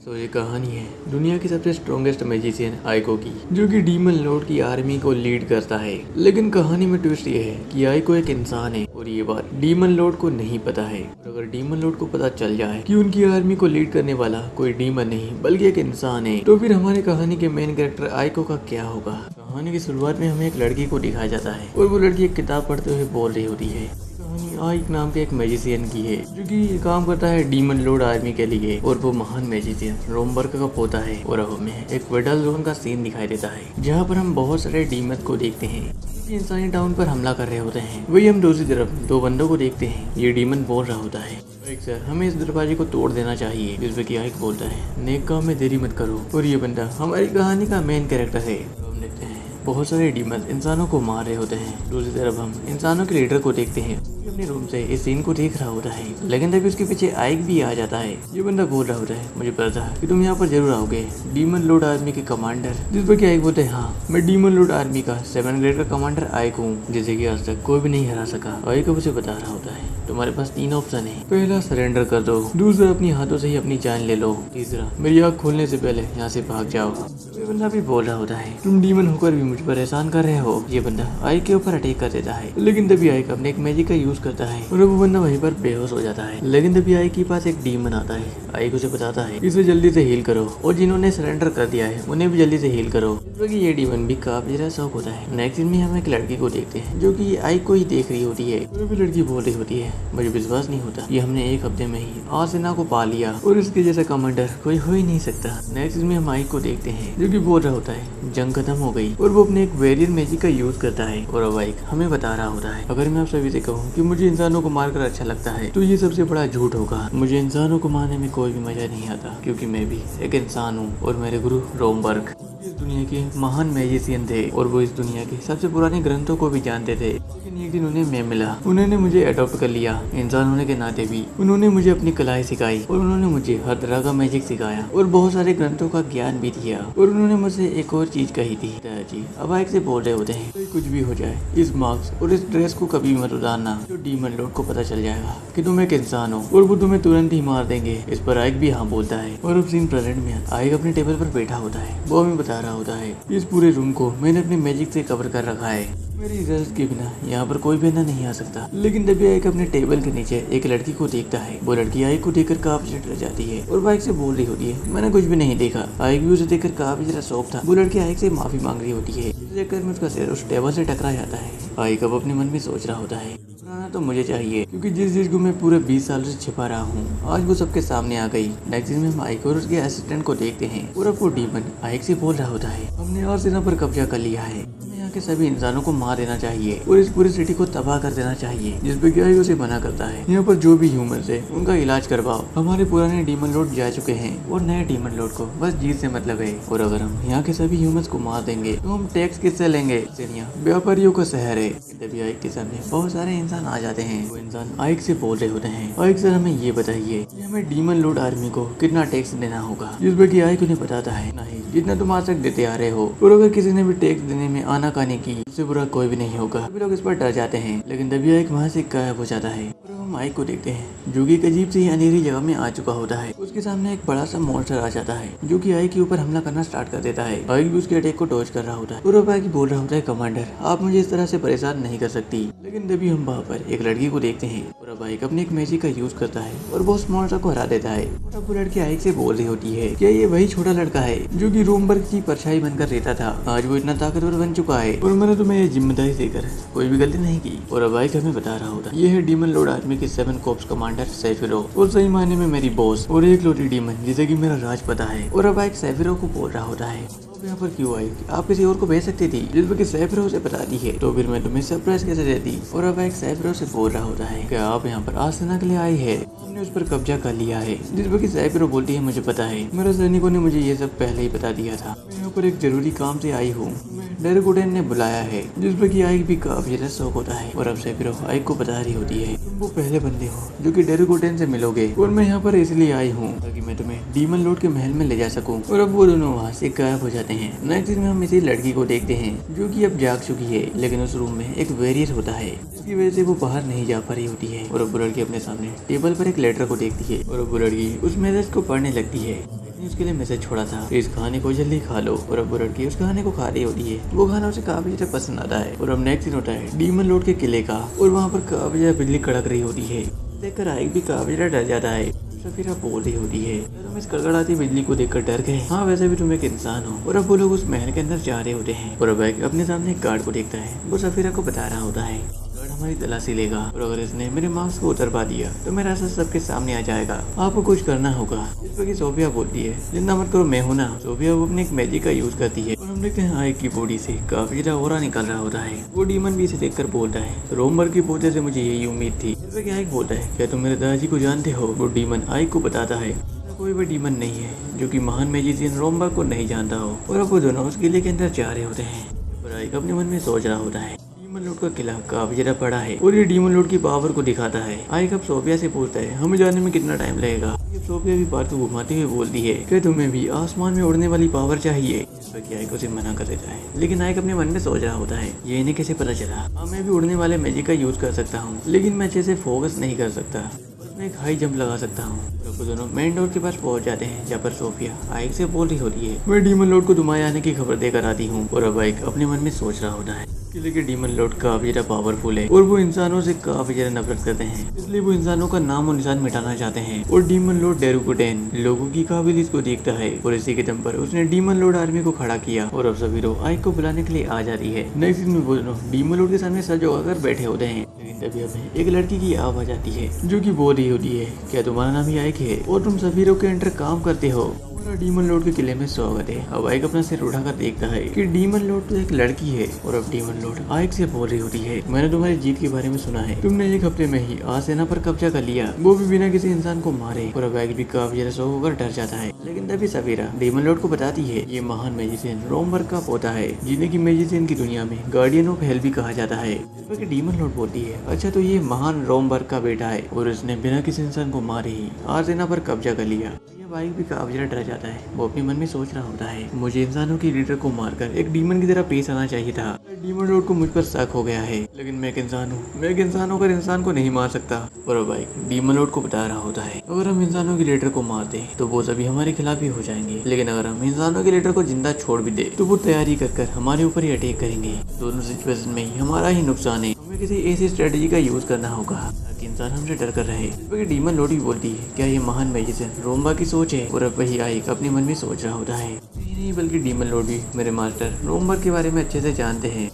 ये कहानी है दुनिया की सबसे स्ट्रॉन्गेस्ट मैजिशियन आइको की, जो कि डीमन लॉर्ड की आर्मी को लीड करता है। लेकिन कहानी में ट्विस्ट ये है कि आइको एक इंसान है और ये बात डीमन लॉर्ड को नहीं पता है। और अगर डीमन लॉर्ड को पता चल जाए कि उनकी आर्मी को लीड करने वाला कोई डीमन नहीं बल्कि एक इंसान है, तो फिर हमारी कहानी के मेन कैरेक्टर आइको का क्या होगा। कहानी की शुरुआत में हमें एक लड़की को दिखाया जाता है और वो लड़की एक किताब पढ़ते हुए बोल रही होती है। कहानी आइक नाम के एक मैजिशियन की है, जो कि काम करता है डीमन लॉर्ड आर्मी के लिए, और वो महान मैजिशियन रोमबर्ग का पोता है। और अब हमें एक वेडल जोन का सीन दिखाई देता है, जहाँ पर हम बहुत सारे डीमन को देखते हैं जो इंसानी टाउन पर हमला कर रहे होते हैं। वही हम दूसरी तरफ दो बंदों को देखते हैं। ये डीमन बोल रहा होता है, सर हमें इस दरवाजे को तोड़ देना चाहिए, जिसपे कि आइक बोलता है नेक काम में देरी मत करो। और ये बंदा हमारी कहानी का मेन कैरेक्टर है। हम देखते हैं बहुत सारे डीमन इंसानों को मार रहे होते हैं। दूसरी तरफ हम इंसानों के लीडर को देखते हैं, अपने रूम से इस सीन को देख रहा होता है। लेकिन तभी उसके पीछे आइक भी आ जाता है। ये बंदा बोल रहा होता है, मुझे पता था कि तुम यहाँ पर जरूर आओगे, डीमन लॉर्ड आर्मी के कमांडर। जिस पर कि आइक बोलते हैं, हाँ मैं डीमन लॉर्ड आर्मी का 7 ग्रेड का कमांडर आइक हूँ, जिसे कि आज तक कोई भी नहीं हरा सका। आइक उसे बता रहा होता है, तुम्हारे पास 3 ऑप्शन है। पहला सरेंडर कर दो, दूसरा अपनी हाथों से ही अपनी जान ले लो, तीसरा मेरी आँख खोलने से पहले यहाँ से भाग जाओ। ये बंदा भी बोल रहा होता है, तुम डीमन होकर भी मुझ पर एहसान कर रहे हो। ये बंदा आइक के ऊपर अटैक कर देता है, लेकिन तभी आइक अपने एक मैजिक का यूज करता है और वो बंदा वहीं पर बेहोश हो जाता है। लेकिन तभी आइक के पास एक डीमन आता है। आइक उसे बताता है इसे जल्दी से हील करो, और जिन्होंने सरेंडर कर दिया है उन्हें भी जल्दी से हील करो, क्योंकि ये डीमन भी काफी ज्यादा शौक होता है। नेक्स्ट सीन में हम एक लड़की को देखते हैं, जो कि आइक को ही देख रही होती है। और भी लड़की बोल रही होती है, मुझे विश्वास नहीं होता कि हमने एक हफ्ते में ही आर्सेना को पा लिया, और इसके जैसा कमांडर कोई हो ही नहीं सकता। नेक्स्ट सीन में हम आइक को देखते हैं, जो कि बोल रहा होता है जंग खत्म हो गई, और वो अपने एक वेरियर मैजिक का यूज करता है। और अब आइक हमें बता रहा होता है, अगर मैं आप सभी से कहूँ कि मुझे इंसानों को मारकर अच्छा लगता है, तो ये सबसे बड़ा झूठ होगा। मुझे इंसानों को मारने में कोई भी मजा नहीं आता, क्योंकि मैं भी एक इंसान हूँ और मेरे गुरु रोमबर्ग इस दुनिया के महान मैजिशियन थे, और वो इस दुनिया के सबसे पुराने ग्रंथों को भी जानते थे। लेकिन एक दिन उन्हें मैं मिला, उन्होंने मुझे अडॉप्ट कर लिया। इंसान होने के नाते भी उन्होंने मुझे अपनी कलाएं सिखाई, और उन्होंने मुझे हर तरह का मैजिक सिखाया, और बहुत सारे ग्रंथों का ज्ञान भी दिया। और उन्होंने मुझसे एक और चीज कही थी, दादाजी अब आइक से बोल रहे होते हैं, तो कुछ भी हो जाए इस मास्क और इस ड्रेस को कभी मत उतारना, जो डीमन लॉर्ड को पता चल जाएगा कि तुम एक इंसान हो, और वो तुम्हें तुरंत ही मार देंगे। इस पर आइक भी हाँ बोलता है। और अब सीन प्रेजेंट में आइक अपने टेबल पर बैठा होता है। वो हमें बता रहा होता है, इस पूरे रूम को मैंने अपने मैजिक से कवर कर रखा है, मेरी इजाजत के बिना यहाँ पर कोई भी अंदर नहीं आ सकता। लेकिन तभी आइक अपने टेबल के नीचे एक लड़की को देखता है। वो लड़की आइक को देखकर काफी डर जाती है, और आइक से बोल रही होती है, मैंने कुछ भी नहीं देखा। आइक भी उसे देखकर काफी ज्यादा शौक था। वो लड़की आइक से माफी मांग रही होती है, जिसे देखकर में उसका सिर उस टेबल से टकरा जाता है। आइक अब अपने मन में सोच रहा होता है, पुराना तो मुझे चाहिए, क्योंकि जिस चीज को मैं पूरे 20 साल से छिपा रहा हूँ, आज वो सबके सामने आ गई। नेक्स्ट में हम आइक और उसके असिस्टेंट को देखते हैं, और अब वो डीमन आइक से बोल रहा होता है, हमने आर्सेना पर कब्जा कर लिया है, के सभी इंसानों को मार देना चाहिए और इस पूरी सिटी को तबाह कर देना चाहिए। जिस पे क्या उसे मना करता है, यहाँ पर जो भी ह्यूमंस है उनका इलाज करवाओ। हमारे पुराने डीमन लॉर्ड जा चुके हैं, और नए डीमन लॉर्ड को बस जीत से मतलब है। और अगर हम यहाँ के सभी ह्यूमंस को मार देंगे तो हम टैक्स किससे लेंगे, यहाँ व्यापारियों का शहर है। तभी आइक के सामने बहुत सारे इंसान आ जाते हैं। वो इंसान आइक से बोल रहे होते हैं, आइक सर हमें ये बताइए कि हमें डीमन लॉर्ड आर्मी को कितना टैक्स देना होगा। जिस पे कि आइक उन्हें बताता है, नहीं जितना तुम आज तक देते आ रहे हो, और अगर किसी ने भी टैक्स देने में आनाकानी की, उससे बुरा कोई भी नहीं होगा। सभी लोग इस पर डर जाते हैं। लेकिन तभी आइक वहाँ से गायब हो जाता है, और हम आइक को देखते हैं, जो कि एक अजीब सी अंधेरी जगह में आ चुका होता है। उसके सामने एक बड़ा सा मॉन्स्टर आ जाता है, जो कि आइक के ऊपर हमला करना स्टार्ट कर देता है। आइक भी उसके अटैक को डॉज कर रहा होता है, और अब आइक बोल रहा होता है, कमांडर आप मुझे इस तरह से परेशान नहीं कर सकती। लेकिन तभी हम वहाँ पर एक लड़की को देखते हैं, और अब आइक अपने एक मैजिक का यूज करता है और वो उस मॉन्स्टर को हरा देता है। और अब वो लड़की आइक से बोल रही होती है, क्या ये वही छोटा लड़का है जो कि रोमबर्ग की परछाई बनकर रहता था, आज वो इतना ताकतवर बन चुका है, और मैंने तुम्हें ये जिम्मेदारी देकर कोई भी गलती नहीं की। और अब आइक हमें बता रहा होता, ये है डीमन लॉर्ड आर्मी के 7 कॉर्प्स कमांडर सेफिरो, और सही मायने में मेरी बॉस, और एक लोटी डीमन जिसे कि मेरा राज पता है। और अब आइक सेफिरो को बोल रहा होता है, यहाँ पर क्यों आई, आप किसी और को भेज सकती थी, जिस पर सेफिरो से बताती है, तो फिर मैं तुम्हें सरप्राइज कैसे देती। और अब एक सेफिरो से बोल रहा होता है, क्या आप यहाँ पर आर्सेना के लिए आई है, हमने उस पर कब्जा कर लिया है। जिस पर सेफिरो बोलती है, मुझे पता है, मेरे सैनिकों ने मुझे ये सब पहले ही बता दिया था, मैं यहाँ पर एक जरूरी काम से आई हूँ, डेरगुडेन ने बुलाया है। जिस पर कि आइक भी काफी ज्यादा शौक होता है, और अब सेफिरो आइक को बता रही होती है, तुम वो पहले बंदे हो जो कि डेरगुडेन से मिलोगे, और मैं यहाँ पर इसलिए आई हूँ ताकि मैं तुम्हें डीमन लॉर्ड के महल में ले जा सकूँ। और अब वो दोनों वहाँ से गायब हो जाते हैं। नेक्स्ट में हम इसी लड़की को देखते हैं, जो कि अब जाग चुकी है, लेकिन उस रूम में एक वेरियर होता है, जिसकी वजह से वो बाहर नहीं जा पा रही होती है। और अब वो लड़की अपने सामने टेबल पर एक लेटर को देखती है, और अब वो लड़की उस मैसेज को पढ़ने लगती है। उसके लिए मैसेज छोड़ा था, इस खाने को जल्दी खा लो। और अब वो लड़की उस खाने को खा रही होती है। वो खाना उसे काफी ज्यादा पसंद आता है। और अब नेक्स्ट सीन होता है डीमन लॉर्ड के किले का, और वहाँ पर काफी ज्यादा बिजली कड़क रही होती है। देखकर आइक भी काफी ज्यादा डर जाता है। सफीरा बोल रही होती है, तुम इस कड़कड़ाती बिजली को देखकर डर गए? हाँ, वैसे भी तुम एक इंसान हो। और अब वो लोग उस महल के अंदर जा रहे होते हैं। और अब आइक अपने सामने एक गार्ड को देखता है। वो सफीरा को बता रहा होता है, गार्ड हमारी तलाशी लेगा, और अगर इसने मेरे मास्क को उतरवा दिया तो मेरा सच सबके सामने आ जाएगा। आपको कुछ करना होगा। इस पर सोफिया बोलती है, चिंता मत करो, मैं हूं ना। सोफिया वो अपने एक मैजिक का यूज करती है, और हम देखते हैं आइक की बॉडी से काफी ज्यादा ऑरा निकल रहा होता है। वो डीमन भी इसे देखकर बोलता है, रोमबर्ग की पोते से मुझे यही उम्मीद थी। इस पर आइक बोलता है, क्या तुम मेरे दादाजी को जानते हो? वो डीमन आइक को बताता है, कोई भी डीमन नहीं है जो कि महान मैजिशियन रोमबर्ग को नहीं जानता हो। और अब वो दोनों उस किले के अंदर जा रहे होते हैं। और आइक अपने मन में सोच रहा होता है, डीमन लॉर्ड का किला काफी ज्यादा बड़ा है और ये डीमन लॉर्ड की पावर को दिखाता है। आइक अब सोफिया से पूछता है, हमें जाने में कितना टाइम लगेगा? सोफिया भी बात को घुमाते हुए बोलती है कि तुम्हें भी आसमान में उड़ने वाली पावर चाहिए। इस पर आइक उसे मना कर देता है, लेकिन आइक अपने मन में सोच रहा होता है, ये इन्हें कैसे पता चला? हाँ, मैं भी उड़ने वाले मैजिक का यूज कर सकता हूँ, लेकिन मैं अच्छे से फोकस नहीं कर सकता। मैं एक हाई जंप लगा सकता हूँ। तो वो दोनों मेन डोर के पास पहुंच जाते हैं, जहाँ पर सोफिया आइक से बोल रही होती है, मैं डीमन लॉर्ड को तुम्हारे आने की खबर देकर आती हूँ। और अब आइक अपने मन में सोच रहा होता है, किले के डीमन लॉर्ड काफी ज्यादा पावरफुल है और वो इंसानों से काफी ज्यादा नफरत करते हैं, इसलिए वो इंसानों का नाम और निशान मिटाना चाहते हैं। और डीमन लॉर्ड डेरुकुटेन लोगों की काबिलियत को देखता है, और इसी के दम पर उसने डीमन लॉर्ड आर्मी को खड़ा किया। और अब सभी लोग आइक को बुलाने के लिए आ जाती है। नेक्स्ट सीन में वो दोनों डीमन लॉर्ड के सामने सर झुकाकर बैठे होते हैं, लेकिन तभी हमें एक लड़की की आवाज आती है जो कि बोल रही होती है, क्या तुम्हारा नाम ही आइक है और तुम सभी लोग के अंडर काम करते हो? डीमन लॉर्ड के किले में स्वागत है। अब आइक अपना सिर उठाकर देखता है कि डीमन लॉर्ड तो एक लड़की है। और अब डीमन लॉर्ड आइक से बोल रही होती है, मैंने तुम्हारी जीत के बारे में सुना है, तुमने एक हफ्ते में ही आसेना पर कब्जा कर लिया, वो भी बिना किसी इंसान को मारे। और अब आइक भी काफी ज्यादा शौक होकर डर जाता है, लेकिन तभी सफीरा डीमन लॉर्ड को बताती है, ये महान मैजिशियन रोमबर्ग का पोता है, जिन्हें की मैजिशियन की दुनिया में गार्डियन ऑफ हेल भी कहा जाता है। डीमन लॉर्ड बोलती है, अच्छा तो ये महान रोमबर्ग का बेटा है और उसने बिना किसी इंसान को मारे ही आसेना पर कब्जा कर लिया। आइक भी काफी ज्यादा डर जाता है। वो अपने मन में सोच रहा होता है, मुझे इंसानों की लीडर को मारकर एक डीमन की तरह पेश आना चाहिए था। डीमन लॉर्ड को मुझ पर शक हो गया है, लेकिन मैं एक इंसान हूँ, मैं एक इंसान होकर इंसान को नहीं मार सकता। और अब आइक डीमन लॉर्ड को बता रहा होता है, अगर हम इंसानों की लीडर को मार दें तो वो सभी हमारे खिलाफ ही हो जाएंगे, लेकिन अगर हम इंसानों के लीडर को जिंदा छोड़ भी दे तो वो तैयारी कर हमारे ऊपर ही अटैक करेंगे। दोनों सिचुएशन में ही हमारा ही नुकसान है। हमें किसी ऐसी स्ट्रेटेजी का यूज करना होगा ताकि इंसान हमसे डर कर रहे। डीमन लॉर्ड भी बोलती है, क्या ये महान मैजिशियन रोम्बा की सोच है? और अब वही आइक अपने मन में सोच रहा होता है, नहीं बल्कि डीमन लॉर्ड भी मेरे मास्टर रोम्बर्ग के बारे में अच्छे से जानते हैं,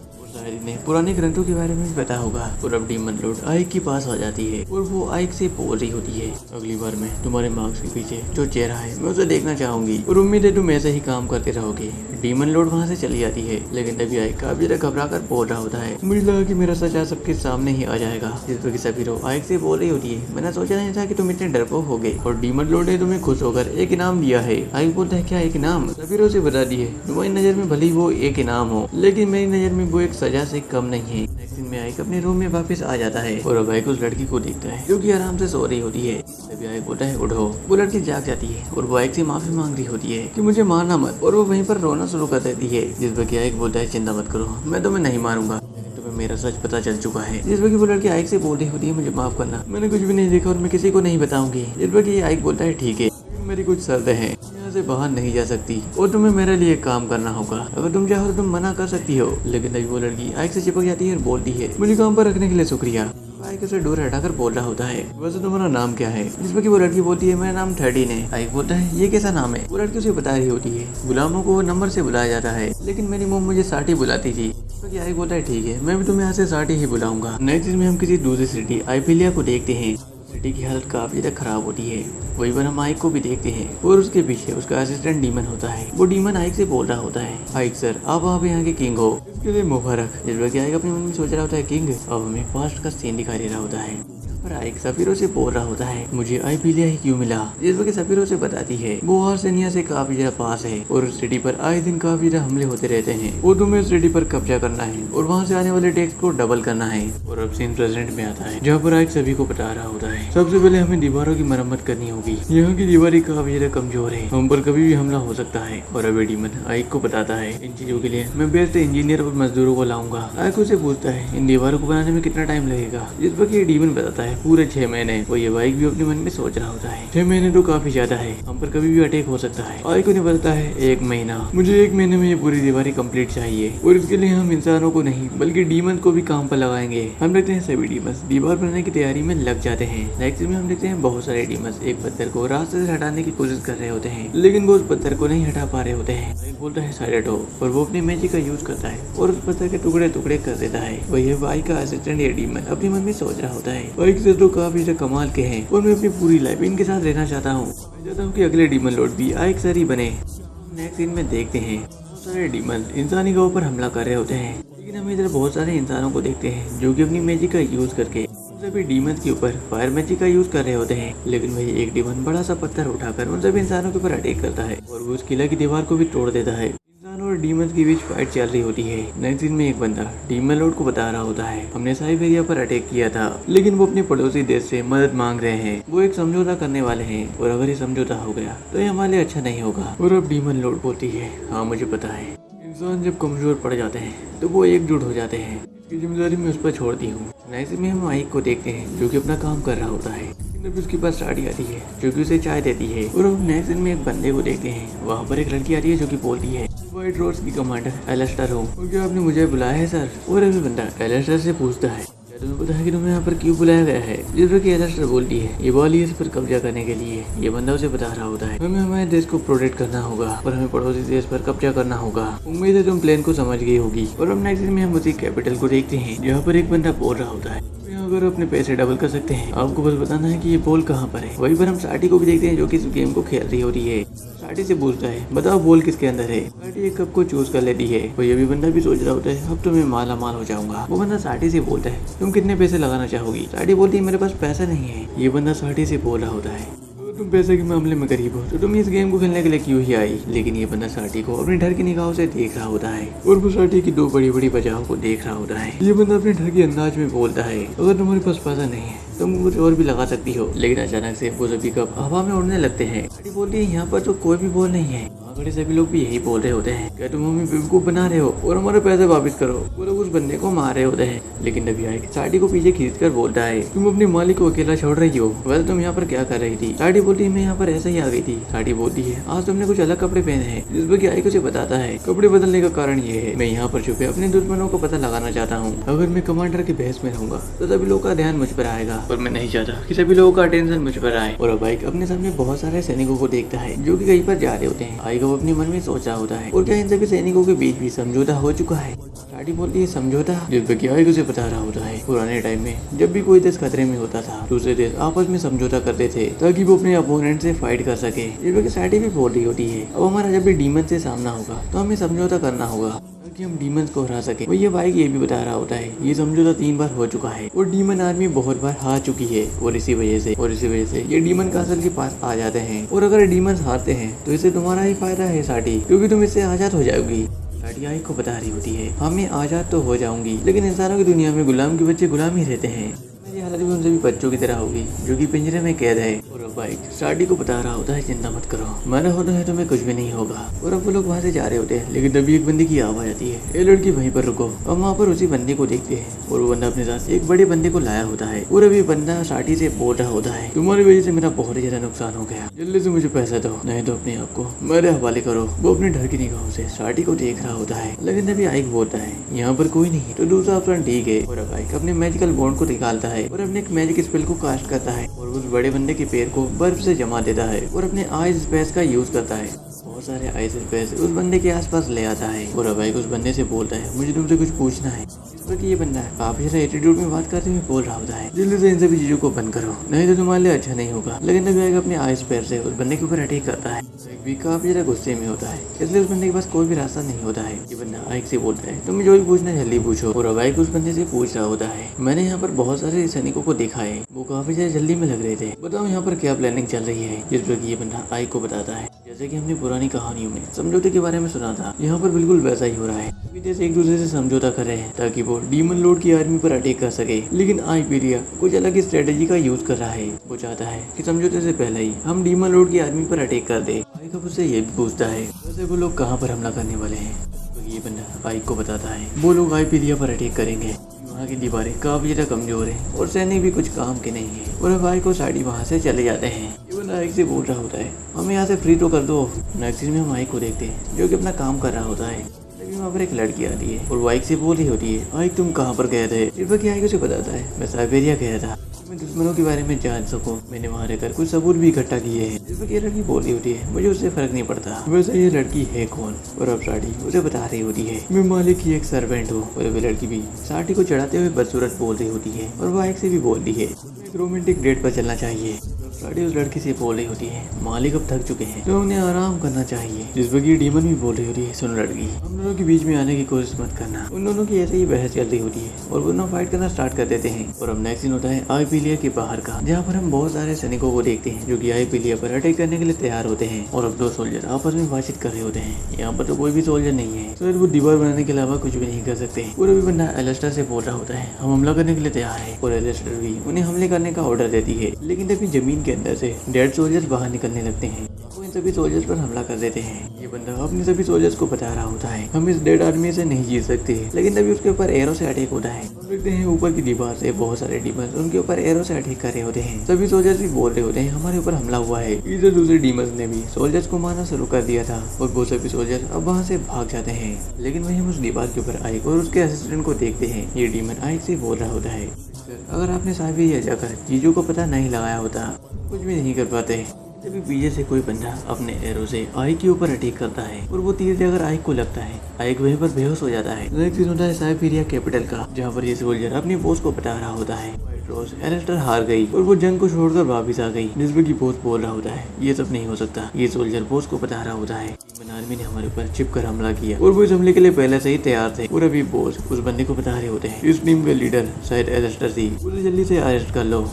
इन्हें पुराने ग्रंथों के बारे में भी पता होगा। और अब डीमन लॉर्ड आइक के पास आ जाती है और वो आइक से बोल रही होती है, अगली बार मैं तुम्हारे मार्क्स के पीछे जो चेहरा है मैं उसे देखना चाहूंगी और उम्मीद है तुम ऐसे ही काम करते रहोगे। डीमन लॉर्ड वहाँ से चली जाती है, लेकिन तभी आइक काफी ज्यादा घबरा कर बोल रहा होता है, मुझे लगा कि मेरा सच आज सबके सामने ही आ जाएगा। जिस पर सभी लोग आइक से बोल रही होती है, मैंने सोचा नहीं था कि तुम इतने डरपोक हो गए और डीमन लॉर्ड ने तुम्हें खुश होकर एक इनाम दिया है। आइक बोलता है, क्या एक इनाम? सभी लोग से बता दिए, तुम्हारी नजर में भले वो एक इनाम हो, लेकिन मेरी नजर में वो एक सजा से कम नहीं है। नेक्स्ट दिन में आइक अपने रूम में वापस आ जाता है और अब आइक उस लड़की को देखता है जो कि आराम से सो रही होती है। तभी आइक बोलता है, उठो। वो लड़की जाग जाती है और वो आइक से माफी मांग रही होती है कि मुझे मारना मत, और वो वहीं पर रोना शुरू कर देती है। जिस पर आइक बोलता है, चिंता मत करो, मैं तुम्हें नहीं मारूंगा, तुम्हें मेरा सच पता चल चुका है। जिस पर वो लड़की आइक से बोल रही होती है, मुझे माफ करना, मैंने कुछ भी नहीं देखा और मैं किसी को नहीं बताऊंगी। जिस पर आइक बोलता है, ठीक है, मेरी कुछ शर्तें हैं, यहाँ से बाहर नहीं जा सकती और तुम्हें मेरे लिए काम करना होगा, अगर तुम चाहो तो तुम मना कर सकती हो। लेकिन तभी वो लड़की आइक से चिपक जाती है और बोलती है, मुझे काम पर रखने के लिए शुक्रिया। आइक उसे दूर हटाकर बोल रहा होता है, वैसे तुम्हारा नाम क्या है? जिस पर वो लड़की बोलती है, मेरा नाम 13 है। आइक बोलता है, ये कैसा नाम है? वो लड़की उसे बता रही होती है, गुलामों को नंबर से बुलाया जाता है, लेकिन मेरी मम्मी मुझे 60 बुलाती थी। तो आइक बोलता है, ठीक है, मैं भी तुम्हें यहाँ से 60 ही बुलाऊंगा। नेक्स्ट में हम किसी दूसरी सिटी आइफिलिया को देखते हैं। सिटी की हालत काफी ज्यादा खराब होती है। वही पर हम आइक को भी देखते हैं और उसके पीछे उसका असिस्टेंट डीमन होता है। वो डीमन आइक से बोल रहा होता है, आइक सर, आप यहाँ के किंग हो, इसके लिए मुबारक। जिस वक्त आइक अपने मन में सोच रहा होता है, किंग, अब हमें पास्ट का सीन दिखाई दे रहा होता है पर आइक सफीरों से बोल रहा होता है, मुझे आइफिलिया ही क्यों मिला? जिस वक्त सफीरों से बताती है वो आर्सेनिया से काफी ज्यादा पास है और उस सिटी पर आए दिन काफी ज्यादा हमले होते रहते हैं और तुम्हें उस सिटी पर कब्जा करना है और वहाँ से आने वाले टैक्स को डबल करना है। और अब सीन प्रेजेंट में आता है जहाँ पर आइक सभी को बता रहा होता है, सबसे पहले हमें दीवारों की मरम्मत करनी होगी, यहाँ की दीवारें काफी ज्यादा कमजोर है, हम पर कभी भी हमला हो सकता है। और अब डीमन आइक को बताता है, इन चीजों के लिए मैं बेस्ट इंजीनियर और मजदूरों को लाऊंगा। आइक उसे पूछता है, इन दीवारों को बनाने में कितना टाइम लगेगा? जिस पर डीमन बताता है, पूरे 6 महीने। वो ये बाइक भी अपने मन में सोच रहा होता है 6 महीने तो काफी ज्यादा है, हम पर कभी भी अटैक हो सकता है। आई को नहीं पता है 1 महीना, मुझे 1 महीने में ये पूरी दीवारी कंप्लीट चाहिए और इसके लिए हम इंसानों को नहीं बल्कि डीमन को भी काम पर लगाएंगे। हम देखते हैं सभी डीमंस दीवार बनाने की तैयारी में लग जाते हैं। नेक्स्ट में हम देखते हैं बहुत सारे डीमंस एक पत्थर को रास्ते से हटाने की कोशिश कर रहे होते हैं, लेकिन वो उस पत्थर को नहीं हटा पा रहे होते हैं। एक बोलता है साइलेंट हो और वो अपनी मैजिक का यूज करता है और उस पत्थर के टुकड़े टुकड़े कर देता है। वही बाइक का असिस्टेंट या डीमन अपने मन में सोच रहा होता है बाइक से तो काफी कमाल के हैं और मैं अपनी पूरी लाइफ इनके साथ रहना चाहता हूँ। मैं चाहता हूँ कि अगले डीमन लॉर्ड भी आइक सर ही बने। नेक्स्ट सीन में देखते हैं बहुत सारे डीमन इंसानी के ऊपर हमला कर रहे होते हैं, लेकिन हम इधर बहुत सारे इंसानों को देखते हैं जो कि अपनी मैजिक का यूज करके सभी डीमंस के ऊपर फायर मैजिक का यूज कर रहे होते हैं। लेकिन वही एक डीमन बड़ा सा पत्थर उठाकर उन सभी इंसानों के ऊपर अटैक करता है और वो उस किला की दीवार को भी तोड़ देता है। इंसान और डीमंस के बीच फाइट चल रही होती है। नेक्स्ट दिन में एक बंदा डीमन लॉर्ड को बता रहा होता है हमने साइबेरिया पर अटैक किया था, लेकिन वो अपने पड़ोसी देश से मदद मांग रहे हैं। वो एक समझौता करने वाले हैं और अगर ये समझौता हो गया तो ये हमारे लिए अच्छा नहीं होगा। और अब डीमन लॉर्ड बोलती है हाँ मुझे पता है, इंसान जब कमजोर पड़ जाते हैं तो वो एकजुट हो जाते हैं, इसकी जिम्मेदारी मैं उस पर छोड़ती हूँ। नेक्स्ट में हम आइक को देखते हैं जो कि अपना काम कर रहा होता है, लेकिन उसके पास साड़ी आती है जो कि उसे चाय देती है। और हम नेक्स्ट दिन में एक बंदे को देखते हैं, वहाँ पर एक लड़की आती है जो कि बोलती है व्हाइट रोड्स की कमांडर एलिस्टर हूँ और क्या आपने मुझे बुलाया है सर। और अभी बंदा एलिस्टर से पूछता है क्या तुम्हें पता है कि तुम्हें यहाँ पर क्यों बुलाया गया है। जिस पर एलिस्टर बोलती है ये वाली इस पर कब्जा करने के लिए। ये बंदा उसे बता रहा होता है हमें हमारे देश को प्रोटेक्ट करना होगा और हमें पड़ोसी देश पर कब्जा करना होगा। उम्मीद है तुम प्लान को समझ गई होगी। और अब नेक्स्ट में हम उसी कैपिटल को देखते हैं जहाँ पर एक बंदा बोल रहा होता है अगर अपने पैसे डबल कर सकते हैं आपको बस बताना है कि ये बॉल कहाँ पर है। वहीं पर हम साटी को भी देखते हैं जो कि इस गेम को खेल रही होती है। साटी से पूछता है बताओ बॉल किसके अंदर है। साटी एक कप को चूज कर लेती है। वही अभी बंदा भी सोच रहा होता है अब तो मैं माला माल हो जाऊंगा। वो बंदा साटी से बोलता है तुम कितने पैसे लगाना चाहोगी। साटी बोलती है मेरे पास पैसा नहीं है। ये बंदा साटी से बोल रहा होता है तुम पैसे के मामले में गरीब हो तो तुम इस गेम को खेलने के लिए क्यों ही आई। लेकिन ये बंदा साटी को अपने डर की निगाहों से देख रहा होता है और वो साटी की 2 बड़ी बड़ी वजहों को देख रहा होता है। ये बंदा अपने डर के अंदाज में बोलता है अगर तुम्हारे पास पैसा नहीं है तुम कुछ और भी लगा सकती हो। लेकिन अचानक से वो सभी कप हवा में उड़ने लगते हैं। साटी बोलती है यहाँ पर तो कोई भी बॉल नहीं है। खड़े सभी लोग भी यही बोल रहे होते हैं क्या तुम हमें बेवकूफ बना रहे हो और हमारे पैसे वापस करो। वो लोग उस बंदे को मार रहे होते हैं, लेकिन नबी आइक साटी को पीछे खींचकर बोलता है तुम अपने मालिक को अकेला छोड़ रही हो। वैसे तुम यहाँ पर क्या कर रही थी। साटी बोलती है मैं यहाँ पर ऐसे ही आ गई थी। साटी बोलती है आज तुमने कुछ अलग कपड़े पहने हैं। जिस पर कि आइक उसे बताता है कपड़े बदलने का कारण ये है मैं यहाँ पर छुपे अपने दुश्मनों को पता लगाना चाहता हूँ। अगर मैं कमांडर के भेष में रहूंगा तो सभी लोगों का ध्यान मुझ पर आएगा और मैं नहीं चाहता कि सभी लोगों का अटेंशन मुझ पर आए। और अब आइक अपने सामने बहुत सारे सैनिकों को देखता है जो कि कहीं पर जा रहे होते हैं। आइक अपने मन में सोच रहा होता है और क्या इन सभी सैनिकों के बीच भी समझौता हो चुका है। साटी बोलती है समझौता। जिस पर कि आइक उसे बता रहा होता है पुराने टाइम में जब भी कोई देश खतरे में होता था दूसरे देश आपस में समझौता करते थे ताकि वो अपने अपोनेंट से फाइट कर सके। जिस पर कि साटी भी बोल रही होती है अब हमारा जब भी डीमन से सामना होगा तो हमें समझौता करना होगा ताकि हम डीमंस को हरा सके। वो ये बाइक ये भी बता रहा होता है ये समझौता 3 बार हो चुका है और डीमन आर्मी बहुत बार हार चुकी है और इसी वजह से ये डीमन कासल के पास आ जाते हैं। और अगर डीमंस हारते हैं तो इससे तुम्हारा ही फायदा है साटी, क्योंकि तुम इससे आजाद हो जाओगी। साटी आइक को बता रही होती है हाँ मैं आजाद तो हो जाऊंगी, लेकिन इंसानों की दुनिया में गुलाम के बच्चे गुलाम ही रहते हैं। मेरी हालत भी उन सभी बच्चों की तरह होगी जो कि पिंजरे में कैद है। और अब बाइक साटी को बता रहा होता है चिंता मत करो मना होता है तुम्हें कुछ भी नहीं होगा। और अब वो लोग वहाँ से जा रहे होते हैं, लेकिन तभी एक बंदे की आवाज आती है ये लड़की वहीं पर रुको। अब वहाँ पर उसी बंदे को देखते हैं और वो बंदा अपने साथ एक बड़े बंदे को लाया होता है। और अभी बंदा साटी से बोल रहा होता है तुम्हारी वजह से मेरा बहुत ही ज्यादा नुकसान हो गया, जल्दी से मुझे पैसा दो नहीं तो अपने आप को मेरे हवाले करो। वो अपने डर की निगाहों से साटी को देख रहा होता है, लेकिन तभी आइक बोलता है यहाँ पर कोई नहीं तो दूसरा ऑप्शन ठीक है। और अब आइक अपने मैजिकल बॉन्ड को निकालता है और अपने एक मैजिक स्पेल को कास्ट करता है और उस बड़े बंदे के पैर को बर्फ से जमा देता है और अपने आइस स्पेस का यूज करता है। बहुत सारे आइस स्पेस उस बंदे के आसपास ले आता है और अब आइक उस बंदे से बोलता है मुझे तुमसे कुछ पूछना है। इस पर कि ये बंदा है काफी ज्यादा एटीट्यूड में बात करते हुए बोल रहा होता है जल्दी से इन सभी चीजों को बंद करो नहीं तो तुम्हारे लिए अच्छा नहीं होगा। लेकिन तभी आइक अपने आइस पैर से उस बंदे के ऊपर अटैक करता है। आइक भी काफी ज्यादा गुस्से में होता है, इसलिए उस बंदे के पास कोई भी रास्ता नहीं होता है। ये बंदा आइक से बोलता है तुम्हें जो भी पूछना है जल्दी पूछो। और अब आइक उस बंदे से पूछ रहा होता है मैंने यहाँ पर बहुत सारे सैनिकों को देखा है वो काफी ज्यादा जल्दी में लग रहे थे, बताओ यहाँ पर क्या प्लानिंग चल रही है। जिस पर ये बंदा आइक को बताता है जैसे कि हमने पुरानी कहानियों में समझौते के बारे में सुना था यहाँ पर बिल्कुल वैसा ही हो रहा है। विदेश एक दूसरे से समझौता कर रहे हैं ताकि वो डीमन लॉर्ड की आर्मी पर अटैक कर सके, लेकिन आइबेरिया कुछ अलग ही स्ट्रेटेजी का यूज कर रहा है। वो चाहता है कि समझौते से पहले ही हम डीमन लॉर्ड की आर्मी पर अटैक कर दे। आइक अब उससे ये भी पूछता है वैसे वो लोग कहाँ पर हमला करने वाले हैं। तो ये बंदा आइक को बताता है वो लोग आइबेरिया पर अटैक करेंगे। वहाँ की दीवारें काफी ज्यादा कमजोर है और सैनिक भी कुछ काम के नहीं है। और अब आइक और साड़ी वहाँ से चले जाते हैं। इवन आइक से बोल रहा होता है हमें यहाँ से फ्री तो कर दो। नेक्स्ट सीन में हम आइक को देखते हैं जो कि अपना काम कर रहा होता है। तभी वहाँ पर एक लड़की आती है और वो आइक से बोल रही होती है आइक तुम कहाँ पर गए थे। सिर्फ आइक उसे बताता है मैं साइबेरिया गया था, मैं दुश्मनों के बारे में जान सकूं। मैंने वहाँ रहकर कुछ सबूत भी इकट्ठा किए हैं। जिस पर ये लड़की बोल रही होती है मुझे उससे फर्क नहीं पड़ता वैसे ये लड़की है कौन। और अब साड़ी उसे बता रही होती है मैं मालिक की एक सर्वेंट हूँ। और वो लड़की भी साड़ी को चढ़ाते हुए बदसूरत बोल रही होती है और वो आइक से भी बोल रही है एक रोमांटिक डेट पर चलना चाहिए। साड़ी उस लड़की से बोल रही होती है मालिक अब थक चुके हैं तो उन्हें आराम करना चाहिए। जिस पर डीमन भी बोल रही होती है सुनो लड़की हम दोनों के बीच में आने की कोशिश मत करना। उन दोनों की ऐसे ही बहस चल रही होती है और वो दोनों फाइट करना स्टार्ट कर देते हैं। और अब नेक्स्ट सीन होता है आइपीलिया के बाहर का जहाँ पर हम बहुत सारे सैनिकों को देखते हैं जो कि आइपीलिया पर अटैक करने के लिए तैयार होते हैं। और अब दो सोल्जर आपस में बातचीत कर रहे होते हैं। यहाँ पर तो कोई भी सोल्जर नहीं है तो वो दीवार बनाने के अलावा कुछ भी नहीं कर सकते। और अभी बंदा एलिस्टर से बोल रहा होता है हम हमला करने के लिए तैयार है। और एलिस्टर भी उन्हें हमले करने का ऑर्डर देती है। लेकिन तभी जमीन के अंदर से डेड सोल्जर्स बाहर निकलने लगते हैं। वो इन सभी सोल्जर्स पर हमला कर देते हैं। ये बंदा अपने सभी सोल्जर्स को बता रहा होता है हम इस डेड आर्मी से नहीं जीत सकते। लेकिन तभी उसके ऊपर एरो से अटैक होता है। देखते हैं ऊपर की दीवार से बहुत सारे डीमंस उनके ऊपर एरो से अटैक कर रहे होते हैं। सभी सोल्जर्स भी बोल रहे होते हैं हमारे ऊपर हमला हुआ है। इधर दूसरे डीमंस ने भी सोल्जर्स को मारना शुरू कर दिया था और वो सभी सोल्जर अब वहाँ से भाग जाते हैं। लेकिन वही हम उस दीवार के ऊपर आइक और उसके असिस्टेंट को देखते हैं। ये डीमन आइक से बोल रहा होता है अगर आपने साइबेरिया जाकर चीजों को पता नहीं लगाया होता कुछ भी नहीं कर पाते। तभी पीछे से कोई बंदा अपने एरो से आइक के ऊपर अटैक करता है और वो तीर जाकर आइक को लगता है। आइक वहीं पर बेहोश हो जाता है। नेक्स्ट सीन होता है साइबेरिया कैपिटल का जहाँ पर ये सोल्जर अपने बॉस को बता रहा होता है व्हाइट रोज एलिस्टर हार गई और वो जंग को छोड़कर वापस आ गई। जिसमें की बॉस बोल रहा होता है ये सब नहीं हो सकता। ये सोल्जर बॉस को बता रहा होता है आर्मी ने हमारे ऊपर छिप कर हमला किया और वो इस हमले के लिए पहले से ही तैयार थे। और अभी बॉस उस बंदे को बता रहे होते हैं इस टीम के लीडर शायद एलिस्टर थी उसे जल्दी से अरेस्ट कर लो।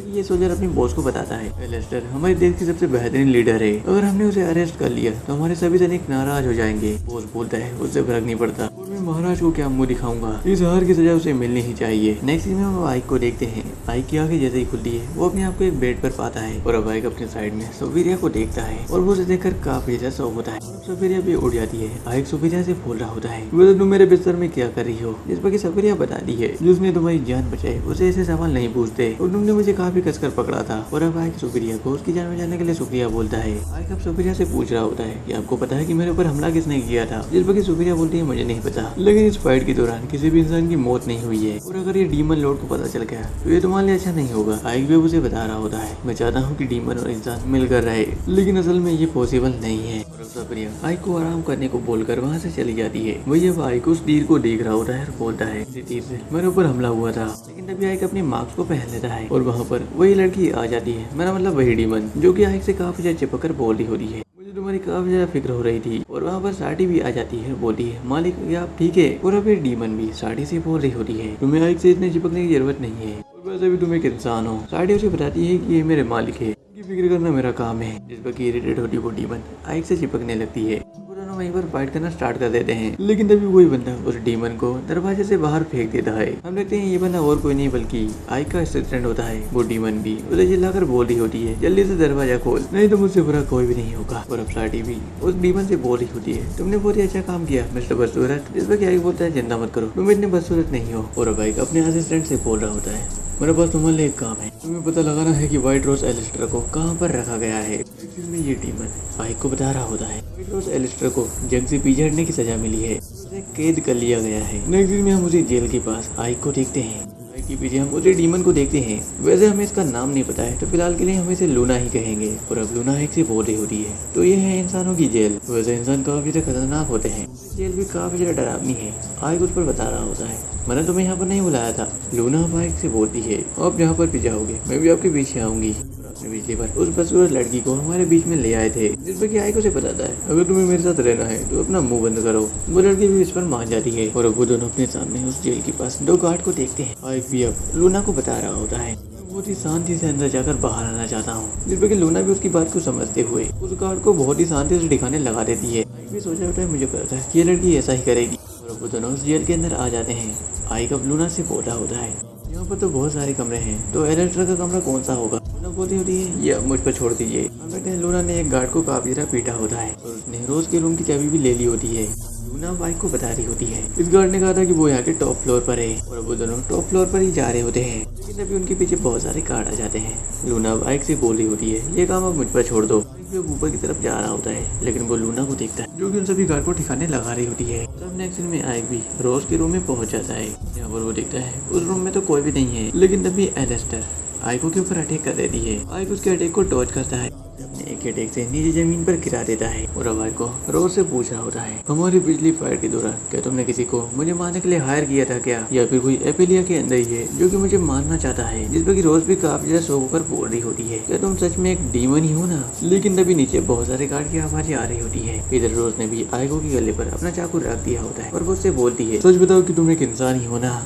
ये सोल्जर अपनी बॉस को बताता है एलिस्टर हमारे देश की सबसे बेहतरीन लीडर है अगर हमने उसे अरेस्ट कर लिया तो हमारे सभी सैनिक नाराज हो जाएंगे। बॉस बोलता है उससे फर्क नहीं पड़ता और मैं महाराज को क्या मुंह दिखाऊंगा। इस हार की सजा उसे मिलनी ही चाहिए। नेक्स्ट सीन में हम आइक को देखते हैं। आइक की आंखें जैसे ही खुलती है वो अपने आप को एक बेड पर पाता है और अब आइक अपने साइड में सोफिरिया को देखता है और वो उसे देखकर काफी ज्यादा शौक होता है। सोफिरिया भी उड़ जाती है। आइक सोफिरिया से बोल रहा होता है वैसे तुम मेरे बिस्तर में क्या कर रही हो। जिस पर सोफिरिया बताती है जिसने तुम्हारी जान बचाई उसे ऐसे सवाल नहीं पूछते और तुमने मुझे काफी कसकर पकड़ा था। और अब आइक सोफिरिया को उसकी जान बचाने के लिए शुक्रिया बोलता है। आइक अब सोफिरिया से पूछ रहा होता है कि आपको पता है कि मेरे ऊपर हमला किसने किया था। जिस पर सोफिरिया बोलती है मुझे नहीं पता लेकिन इस फाइट के दौरान किसी भी इंसान की मौत नहीं हुई है और अगर ये डीमन लॉर्ड को पता चल गया तो ये तुम्हारे लिए अच्छा नहीं होगा। आइक भी उसे बता रहा होता है मैं चाहता हूँ कि डीमन और इंसान मिलकर रहे लेकिन असल में ये पॉसिबल नहीं है। और अब सोफिरिया आइक को आराम करने को बोलकर वहाँ से चली जाती है। वही अब आइक उस तीर को देख रहा होता है और बोलता है इसी तीर से मेरे ऊपर हमला हुआ था। लेकिन तभी आइक अपने मास्क को पहन लेता है और वहाँ पर वही लड़की आ जाती है मेरा मतलब वही डीमन जो कि आइक से काफी ज्यादा चिपक कर बोल रही होती है मुझे तुम्हारी काफी ज्यादा फिक्र हो रही थी। और वहाँ पर साड़ी भी आ जाती है बोलती है मालिक क्या आप ठीक है। और अब डीमन भी साड़ी से बोल रही होती है तुम्हें आइक से इतने चिपकने की जरूरत नहीं है और वैसे भी तुम एक इंसान हो। साड़ी उसे बताती है कि ये मेरे मालिक है उनकी फिक्र करना मेरा काम है। जिस पर इरिटेट होती वो डीमन आइक से चिपकने लगती है। दोनों वहीं पर फाइट करना स्टार्ट कर देते हैं। लेकिन तभी वही बंदा उस डीमन को दरवाजे से बाहर फेंक देता है। हम देखते हैं ये बंदा और कोई नहीं बल्कि आइक का असिस्टेंट होता है। वो डीमन भी उसे चिल्लाकर बोल रही होती है जल्दी से दरवाजा खोल नहीं तो मुझसे बुरा कोई भी नहीं होगा। और अब साड़ी भी उस डीमन से बोल रही होती है तुमने बहुत ही अच्छा काम किया मिस्टर बदसूरत। जिस पर आइक बोलता है चिंता मत करो तुम इतने बदसूरत नहीं हो। और अब आइक अपने असिस्टेंट से बोल रहा होता है मेरे पास तुम्हारे लिए एक काम है तुम्हें पता लगाना है कि व्हाइट रोज एलिस्टर को कहाँ पर रखा गया है। में ये डीमन आइक को बता रहा होता है व्हाइट रोज एलिस्टर को जंग से पीछे हटने की सजा मिली है उसे कैद कर लिया गया है। नेक्स्ट दिन में हम उसी जेल के पास आइक को देखते हैं। आइक के पीछे हम उसे डीमन को देखते हैं। वैसे हमें इसका नाम नहीं पता है तो फिलहाल के लिए हम इसे लूना ही कहेंगे। और अब लूना आइक से बोल रही होती है तो ये है इंसानों की जेल। वैसे इंसान काफी ज्यादा खतरनाक होते हैं जेल भी काफी ज्यादा डरावनी है। आइक उस पर बता रहा होता है मैंने तुम्हें यहाँ पर नहीं बुलाया था। लूना आइक से बोलती है आप जहाँ पर भी जाओगे मैं भी आपके पीछे आऊंगी। पिछली बार उस बदसूरत लड़की को हमारे बीच में ले आए थे जिस पर आइक उसे बताता है अगर तुम्हें मेरे साथ रहना है तो अपना मुंह बंद करो। वो लड़की भी इस पर मान जाती है और वो दोनों अपने सामने उस जेल के पास दो गार्ड को देखते हैं। आइक भी अब लूना को बता रहा होता है बहुत ही शांति से अंदर जाकर बाहर आना चाहता हूँ। जिस पर लूना भी उसकी बात को समझते हुए उस गार्ड को बहुत ही शांति से दिखाने लगा देती है। आइक भी सोचा होता है मुझे पता है कि ये लड़की ऐसा ही करेगी। और वो दोनों उस जेल के अंदर आ जाते हैं। आइक अब लूना से बोल रहा होता है यहाँ पर तो बहुत सारे कमरे हैं तो एलिस्टर का कमरा कौन सा होगा। लूना बोलती होती है ये मुझ पर छोड़ दीजिए। हम कहते हैं लूना ने एक गार्ड को काफी ज्यादा पीटा होता है और उसने रोज के रूम की चाबी भी ले ली होती है। लूना बाइक को बता रही होती है इस गार्ड ने कहा था कि वो यहाँ के टॉप फ्लोर पर है और वो दोनों टॉप फ्लोर पर ही जा रहे होते हैं, लेकिन अभी उनके पीछे बहुत सारे गार्ड आ जाते हैं। लूना बाइक से बोल रही होती है ये काम अब मुझ पर छोड़ दो। वो ऊपर की तरफ जा रहा होता है, लेकिन वो लूना को देखता है जो कि उन सभी गार्ड को ठिकाने लगा रही होती है। तब नेक्स्ट सीन में आइक भी रोज के रूम में पहुंच जाता है। यहाँ पर वो देखता है उस रूम में तो कोई भी नहीं है, लेकिन तभी एलेस्टर आइको के ऊपर अटैक कर देती है। आइक उसके अटैक को डॉज करता है, अपने एक अटैक से नीचे जमीन पर गिरा देता है और अब आइको रोज से पूछ रहा होता है हमारी पिछली फाइट के दौरान क्या तुमने किसी को मुझे मारने के लिए हायर किया था क्या, या फिर कोई एपेलिया के अंदर ही है जो कि मुझे मारना चाहता है। जिस पर कि रोज भी काफी ज्यादा शौक होकर बोल रही होती है क्या तुम सच में एक डीमन ही हो ना। लेकिन तभी नीचे बहुत सारे गार्ड की आवाजें आ रही होती है। इधर रोज ने भी आइको के गले पर अपना चाकू रख दिया होता है और वो उससे बोलती है सच बताओ कि तुम एक इंसान ही हो ना।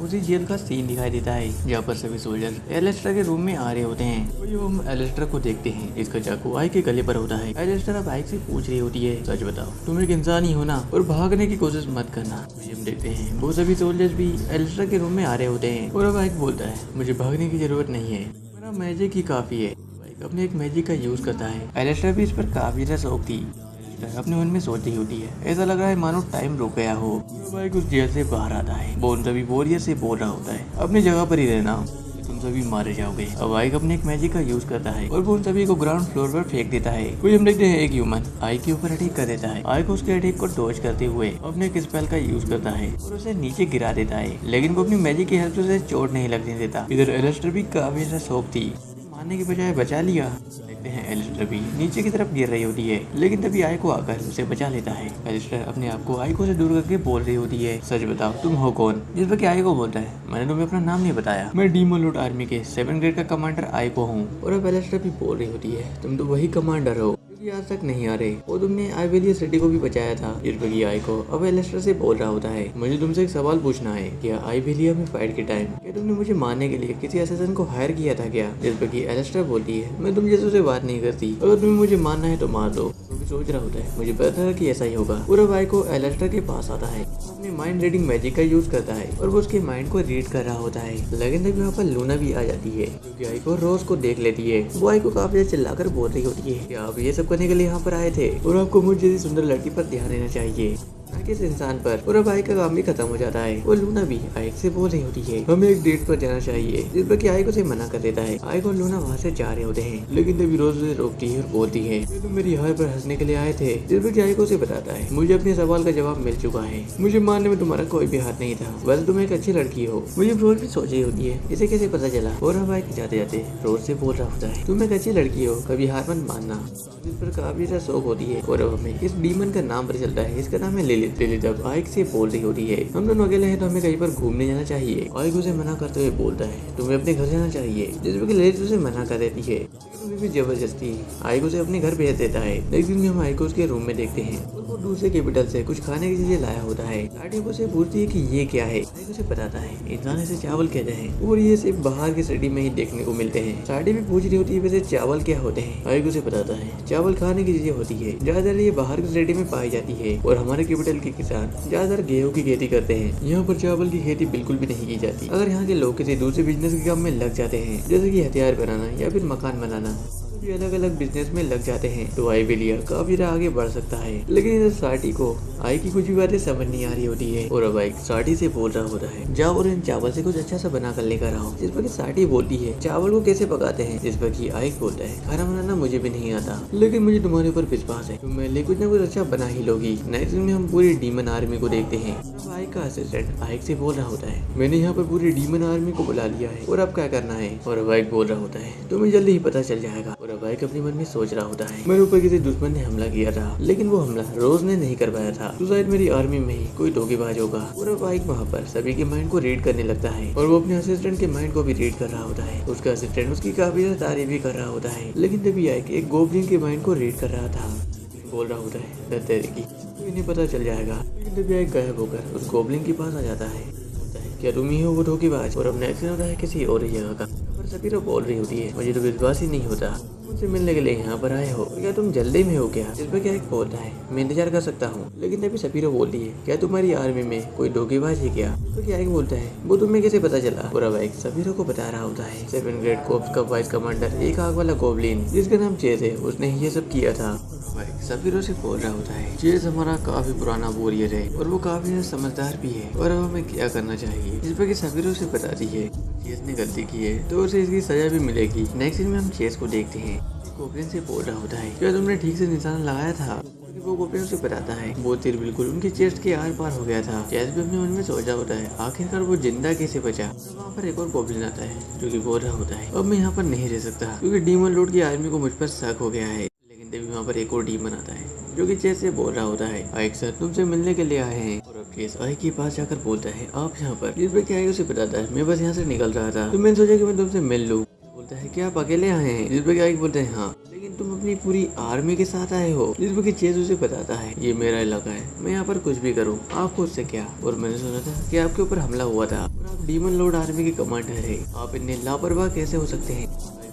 उसी जेल का सीन दिखाई देता है जहाँ पर सभी सोल्जर एलेस्टर के रूम में आ रहे होते हैं। वही हम एलेस्टर को देखते हैं, इसका चाकू आइक के गले पर होता है। एलेस्टर अब आइक से पूछ रही होती है सच बताओ तुम एक इंसान ही हो ना और भागने की कोशिश मत करना। हम देखते हैं वो सभी सोल्जर्स भी एलेस्टर के रूम में आ रहे होते हैं और अब आइक बोलता है मुझे भागने की जरूरत नहीं है, मेरा मैजिक ही काफी है। आइक अपने एक मैजिक का यूज करता है। एलेस्टर भी इस पर काफी ज्यादा शौक थी। अपने मन में सोच रही होती है ऐसा लग रहा है मानो टाइम रुक गया हो। बाइक उस जेल से बाहर आता है। वो उन सभी वॉरियर से बोल रहा होता है अपनी जगह पर ही रहना, तुम सभी मारे जाओगे। अब आइक अपने एक मैजिक का यूज करता है और वो उन सभी को ग्राउंड फ्लोर पर फेंक देता है। कोई हम देखते हैं एक ह्यूमन आइक के ऊपर अटैक कर देता है। आइक उसके अटैक को डॉज करते हुए अपने एक स्पेल का यूज करता है और उसे नीचे गिरा देता है, लेकिन वो अपनी मैजिक की हेल्प से उसे चोट नहीं लगने देता। इधर एलेस्टर भी काफी ऐसा शौक थी, मारने की बजाय बचा लिया। देखते हैं एलिस्टर भी नीचे की तरफ गिर रही होती है, लेकिन तभी आइको आकर उसे बचा लेता है। एलिस्टर अपने आप को आइको से दूर करके बोल रही होती है सच बताओ तुम हो कौन। जिस पर आइको बोलता है मैंने तुम्हें अपना नाम नहीं बताया, मैं डीमन लॉर्ड आर्मी के 7 ग्रेड का कमांडर आइको हूँ। और अब एलिस्टर भी बोल रही होती है तुम तो वही कमांडर हो आज तक नहीं आ रहे और तुमने आइवेलिया सिटी को भी बचाया था। जिस पर आइको अब एलिस्टर से बोल रहा होता है मुझे तुमसे एक सवाल पूछना है, क्या आइवेलिया में फाइट के टाइम क्या तुमने मुझे मारने के लिए किसी असैसिन को हायर किया था क्या। जिस पर एलिस्टर बोलती है मैं तुम जैसे से बात नहीं करती, अगर तुम्हें मुझे मारना है तो मार दो। सोच रहा होता है मुझे पता था कि ऐसा ही होगा। और अब आइको एलिस्टर के पास आता है, अपने माइंड रीडिंग मैजिक का यूज करता है और वो उसके माइंड को रीड कर रहा होता है। लेकिन तभी वहाँ पर लूना भी आ जाती है जो कि आइको रोज को देख लेती है। वो आइको काफी चिल्लाकर बोल रही होती है कि आप ये सब करने के लिए यहाँ पर आए थे और आपको मुझ जैसी सुंदर लड़की पर ध्यान देना चाहिए किस इंसान पर। और अब आइक का काम भी खत्म हो जाता है और लूना भी आइक से बोल रही होती है हमें एक डेट पर जाना चाहिए, जिस पर कि आइक उसे मना कर देता है। आइक और लूना वहाँ से जा रहे होते हैं, लेकिन तभी रोज उसे रोकती है और बोलती है तुम मेरी हार पर हंसने के लिए आए थे। जिस पर कि आइक उसे बताता है मुझे अपने सवाल का जवाब मिल चुका है, मुझे मारने में तुम्हारा कोई भी हाथ नहीं था, वैसे तुम एक अच्छी लड़की हो। मुझे रोज भी सोच रही होती है इसे कैसे पता चला। और अब आइक जाते जाते रोज से बोल रहा होता है तुम एक अच्छी लड़की हो, कभी हार मत मानना। जिस पर काफी ज्यादा शौक होती है और अब हमें इस डीमन का नाम पता चलता है, इसका नाम है लिलिथ। लिलिथ अब आइक से बोल रही होती है हम दोनों अकेले हैं तो हमें कहीं पर घूमने जाना चाहिए। आइक उसे मना करते हुए बोलता है तुम्हें अपने घर जाना चाहिए, जिस पर लिलिथ उसे मना कर देती है। भी जबरदस्ती आइक उसे अपने घर भेज देता है। एक दिन में हम आइक उसके रूम में देखते हैं और वो दूसरे कैपिटल से कुछ खाने की चीजें लाया होता है। आइक उसे पूछती है कि ये क्या है। आइक उसे बताता है इंसान ऐसे चावल कहते हैं और ये सिर्फ बाहर की सिटी में ही देखने को मिलते हैं। साड़ी भी पूछ रही होती है वैसे चावल क्या होते हैं। आइक उसे बताता है चावल खाने की चीजें होती है, ज्यादातर ये बाहर की सिटी में पाई जाती है और हमारे कैपिटल के किसान ज्यादातर गेहूं की खेती करते हैं। यहाँ पर चावल की खेती बिल्कुल भी नहीं की जाती। अगर यहाँ के लोग किसी दूसरे बिजनेस के काम में लग जाते हैं जैसे कि हथियार बनाना या फिर मकान बनाना, ये अलग अलग बिजनेस में लग जाते हैं तो आइवेलिया काफी आगे बढ़ सकता है। लेकिन इधर साटी को आइक की कुछ भी बातें समझ नहीं आ रही होती है और अब आइक साटी से बोल रहा होता है जाओ और इन चावल से कुछ अच्छा सा बना कर लेकर आओ। जिस पर साटी बोलती है चावल को कैसे पकाते हैं। जिस पर आइक बोलता है खाना बनाना मुझे भी नहीं आता, लेकिन मुझे तुम्हारे ऊपर विश्वास है, तुम मेरे लिए कुछ न कुछ अच्छा बना ही लोगी। नेक्स्ट में हम पूरी डीमन आर्मी को देखते हैं। आइक का असिस्टेंट आइक से बोल रहा होता है मैंने यहाँ पर पूरी डीमन आर्मी को बुला लिया है और अब क्या करना है। और अब आइक बोल रहा होता है तुम्हें जल्दी ही पता चल जाएगा। और अब आइक अपने मन में सोच रहा होता है मेरे ऊपर किसी दुश्मन ने हमला किया था, लेकिन वो हमला रोज ने नहीं करवाया था, तो शायद मेरी आर्मी में ही कोई धोखेबाज होगा। और अब आइक वहाँ पर सभी के माइंड को रीड करने लगता है और वो अपने असिस्टेंट के माइंड को भी रीड कर रहा होता है। उसका असिस्टेंट उसकी काफी ज्यादा तारीफ भी कर रहा होता है, लेकिन तभी आइक एक गोब्लिन के माइंड को रीड कर रहा था। बोल रहा होता है की तो इन्हें पता चल जाएगा। लेकिन तभी आइक गायब होकर उस गोब्लिन के पास आ जाता है। क्या तुम ही हो वो धोखेबाज। और अब नेक्स्ट होता है किसी और जगह का। सफीरा बोल रही होती है मुझे तो विश्वास ही नहीं होता मुझसे मिलने के लिए यहाँ पर आए हो, क्या तुम जल्दी में हो क्या? इस पर क्या एक बोलता है, मैं इंतजार कर सकता हूँ। लेकिन तभी सफीरो बोलती है, क्या तुम्हारी आर्मी में कोई धोखेबाज है क्या? तो क्या एक बोलता है, वो तुम्हें कैसे पता चला? पूरा बाइक सफीरो को बता रहा होता है 7 ग्रेड कोर्प्स का वाइस कमांडर, एक आग वाला गोबलिन जिसका नाम चेज है, उसने ये सब किया था। सफीरो से बोल रहा होता है, चेज हमारा काफी पुराना वॉरियर है और वो काफी समझदार भी है, और अब हमें क्या करना चाहिए? इस पर सफीरो से बताती है, चेज ने गलती की है तो उसे इसकी सजा भी मिलेगी। नेक्स्ट सीन में हम चेज को देखते हैं, गोबलिन से बोल रहा होता है, क्या तुमने ठीक से निशाना लगाया था? वो गोबलिन से बताता है, वो तीर बिल्कुल उनके चेस्ट के आर पार हो गया था। चेज भी अपने मन में सोचा होता है, आखिरकार वो जिंदा कैसे बचा? तो वहाँ पर एक और गोबलिन आता है जो कि बोल रहा होता है, अब मैं यहाँ पर नहीं रह सकता क्योंकि डीमन लॉर्ड की आर्मी को मुझ पर शक हो गया है। लेकिन तभी वहाँ पर एक और डीमन आता है जो कि चेज से बोल रहा होता है, आइक सर तुमसे मिलने के लिए आए हैं। और अब चेज आइक के पास जाकर बोलता है, आप यहाँ पर? जिस पर क्या है उसे बताता है, मैं बस यहाँ से निकल रहा था तो मैंने सोचा कि मैं तुमसे मिल लूँ। बोलता है, क्या आप अकेले आए हैं? जिस पर क्या बोलते हैं, हाँ, लेकिन तुम अपनी पूरी आर्मी के साथ आए हो। जिस पर चेज उसे बताता है, ये मेरा इलाका है, मैं यहाँ पर कुछ भी करूँ, आपको उससे क्या? और मैंने सुना था कि आपके ऊपर हमला हुआ था और आप डीमन लॉर्ड आर्मी के कमांडर है, आप इतने लापरवाह कैसे हो सकते हैं?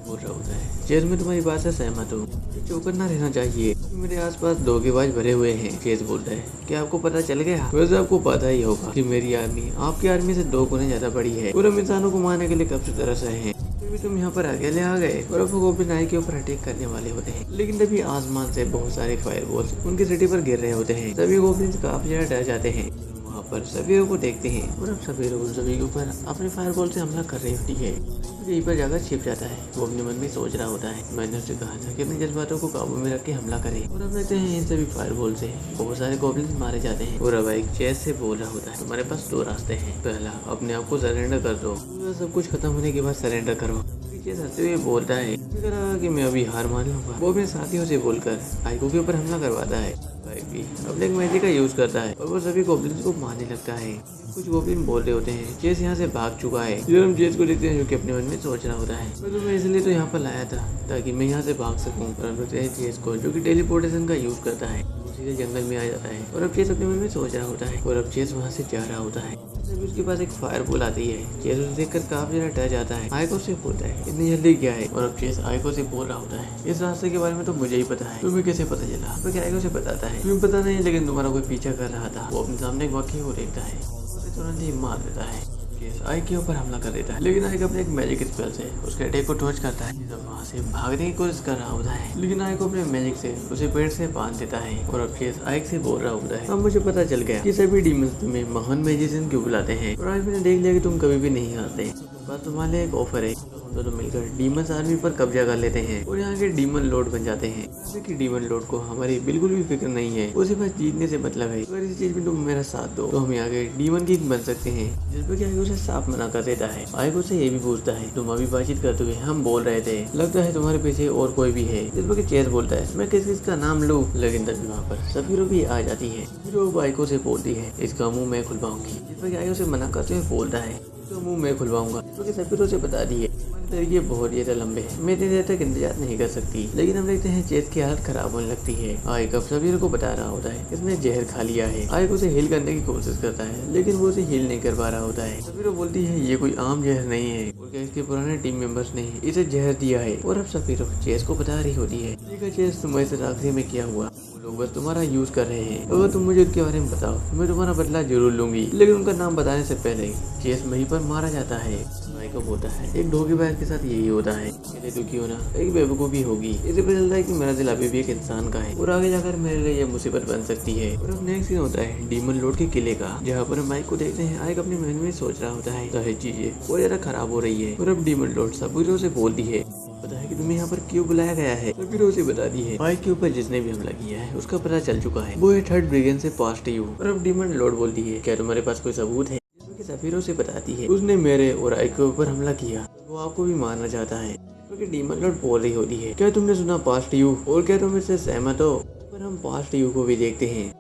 बोल रहा होता है, चेज मैं तुम्हारी बात से सहमत हूँ, चौकन्ना रहना चाहिए, मेरे आसपास धोखेबाज भरे हुए हैं। चेज बोलता है, क्या आपको पता चल गया? वैसे आपको पता ही होगा कि मेरी आर्मी आपकी आर्मी से 2 गुना ज्यादा बड़ी है और हम इंसानों को मारने के लिए कब से तरस रहे हैं, फिर भी तुम यहाँ पर अकेले आ गए और अब गोबलिन आई के ऊपर अटैक करने वाले होते हैं। लेकिन तभी आसमान से बहुत सारे फायरबॉल्स उनकी सिटी पर गिर रहे होते हैं। सभी गोबलिन काफी ज्यादा डर जाते हैं, वहाँ पर सफीरो को देखते हैं और अब सफीरो उन सभी के ऊपर अपने फायरबॉल से हमला कर रही होती है। यहीं पर जाकर छिप जाता है। वो अपने मन में सोच रहा होता है, मैंने उसे कहा था कि अपने जज्बातों को काबू में रख के हमला करे। और अब देखते हैं इन सभी फायरबॉल से बहुत सारे गोबलिन मारे जाते हैं। और अब एक चेज से बोल रहा होता है, तुम्हारे पास 2 रास्ते हैं, पहला अपने आप को सरेंडर कर दो, सब कुछ खत्म होने के बाद सरेंडर करो। चेज हंसते हुए बोलता है कि मैं अभी हार मान लूंगा। वो अपने साथियों से बोलकर आइको के ऊपर हमला करवाता है। भी ब्लैक मैजिक का यूज करता है और वो सभी गोबलिन्स को मारने लगता है। कुछ गोबलिन बोल रहे होते हैं, चेज यहाँ से भाग चुका है। जब हम चेज को देखते हैं जो कि अपने मन में सोच रहा होता है, मैं इसलिए तो यहाँ पर लाया था ताकि मैं यहाँ से भाग सकूँ। चेज को जो कि टेलीपोर्टेशन का यूज करता है, सीधे जंगल में आ जाता है और अब चेज अपने मन में सोच रहा होता है। और अब चेज वहाँ से जा रहा होता है, तभी उसके पास एक फायरबॉल आती है। चेज उसे देखकर काफी ज्यादा डर जाता है। आइको से बोलता है, इतनी जल्दी क्या है? और अब चेज आइको से बोल रहा होता है, इस रास्ते के बारे में तो मुझे ही पता है, तुम्हें कैसे पता चला? तो क्या आइको से बताता है, तुम्हें पता नहीं लेकिन तुम्हारा कोई पीछा कर रहा था। वो अपने सामने एक वाक्य को देखता है, उसे तुरंत ही मार देता है। आइक के ऊपर हमला कर देता है, लेकिन आइक अपने एक मैजिक स्पेल से उसके अटैक को डॉज करता है। जब वहाँ से भागने की कोशिश कर रहा होता है, लेकिन आइक अपने मैजिक से उसे पेड़ से बांध देता है। और अब चेज आइक से बोल रहा होता है, अब मुझे पता चल गया कि सभी डीमंस तुम्हें महान मैजिशियन क्यों बुलाते हैं, और आज मैंने देख लिया कि तुम कभी भी नहीं हारते। बस तुम्हारे लिए एक ऑफर है, दोनों मिलकर डीमंस आर्मी पर कब्जा कर लेते हैं और यहाँ के डीमन लॉर्ड बन जाते हैं। जैसे कि डीमन लॉर्ड को हमारी बिल्कुल भी फिक्र नहीं है, उसे बस जीतने से मतलब है। अगर इस चीज में तुम मेरा साथ दो तो हम यहाँ के डीमन किंग बन सकते हैं। जिस पर क्या उसे साफ मना कर देता है। आइको से ये भी पूछता है, तुम अभी बातचीत करते हुए हम बोल रहे थे, लगता है तुम्हारे पीछे और कोई भी है। जिस पर चेज बोलता है, मैं किस किस का नाम लूँ, लेकिन तभी वहाँ पर सफीरो भी आ जाती है। फिर वो आइको से बोलती है, इसका मुँह मैं खुलवाऊंगी। जिस पर आइको से मना करते हुए बोलता है, तो मुँह मैं खुलवाऊंगा। क्योंकि सफीरो से बता दी है तरीके बहुत ज्यादा लंबे हैं, मैं इतनी देर तक इंतजार नहीं कर सकती। लेकिन हम देखते हैं चेज की हालत खराब होने लगती है। आइक अब सफीरो को बता रहा होता है, इसने जहर खा लिया है। आइक उसे हील करने की कोशिश करता है, लेकिन वो उसे हील नहीं कर पा रहा होता है। सफीरो बोलती है, ये कोई आम जहर नहीं है, और क्या इसके पुराने टीम मेंबर्स ने इसे जहर दिया है। और अब सफीरो चेज को बता रही होती है, चेज तुम्हारे साथ आखिरी में क्या हुआ, लोग बस तुम्हारा यूज कर रहे हैं, अगर तुम मुझे उनके बारे में बताओ मैं तुम्हारा बदला जरूर लूंगी। लेकिन उनका नाम बताने से पहले चेज वहीं पर मारा जाता है। आइको बोलता है, एक धोखेबाज के साथ यही होता है, मेरे दुखी होना एक बेवकूफी होगी। इसे पता चलता है कि मेरा दिल अभी भी एक इंसान का है और आगे जाकर मेरे लिए यह मुसीबत बन सकती है। और अब नेक्स्ट सीन होता है डीमन लॉर्ड के किले का, जहाँ पर हम आइक को देखते हैं। आइक अपने मन में सोच रहा होता है, सारी चीजें बहुत ज्यादा खराब हो रही है। और अब डीमन लॉर्ड सफीरो से बोलती है, पता है कि तुम्हें यहाँ पर क्यों बुलाया गया है? सफीरो से बता दी है, आइक के ऊपर जिसने भी हमला किया है उसका पता चल चुका है, वो है 3rd ब्रिगेड से पास्ट यू। और अब डीमन लॉर्ड बोलती है, क्या तुम्हारे पास कोई सबूत है? सफीरो से बताती है, उसने मेरे और आइक के ऊपर हमला किया, वो आपको भी मारना चाहता है। क्योंकि डीमन लॉर्ड बोल रही होती है, क्या तुमने सुना पास्ट यू, और क्या तुम इससे सहमत हो? पर हम पास्ट यू को भी देखते हैं।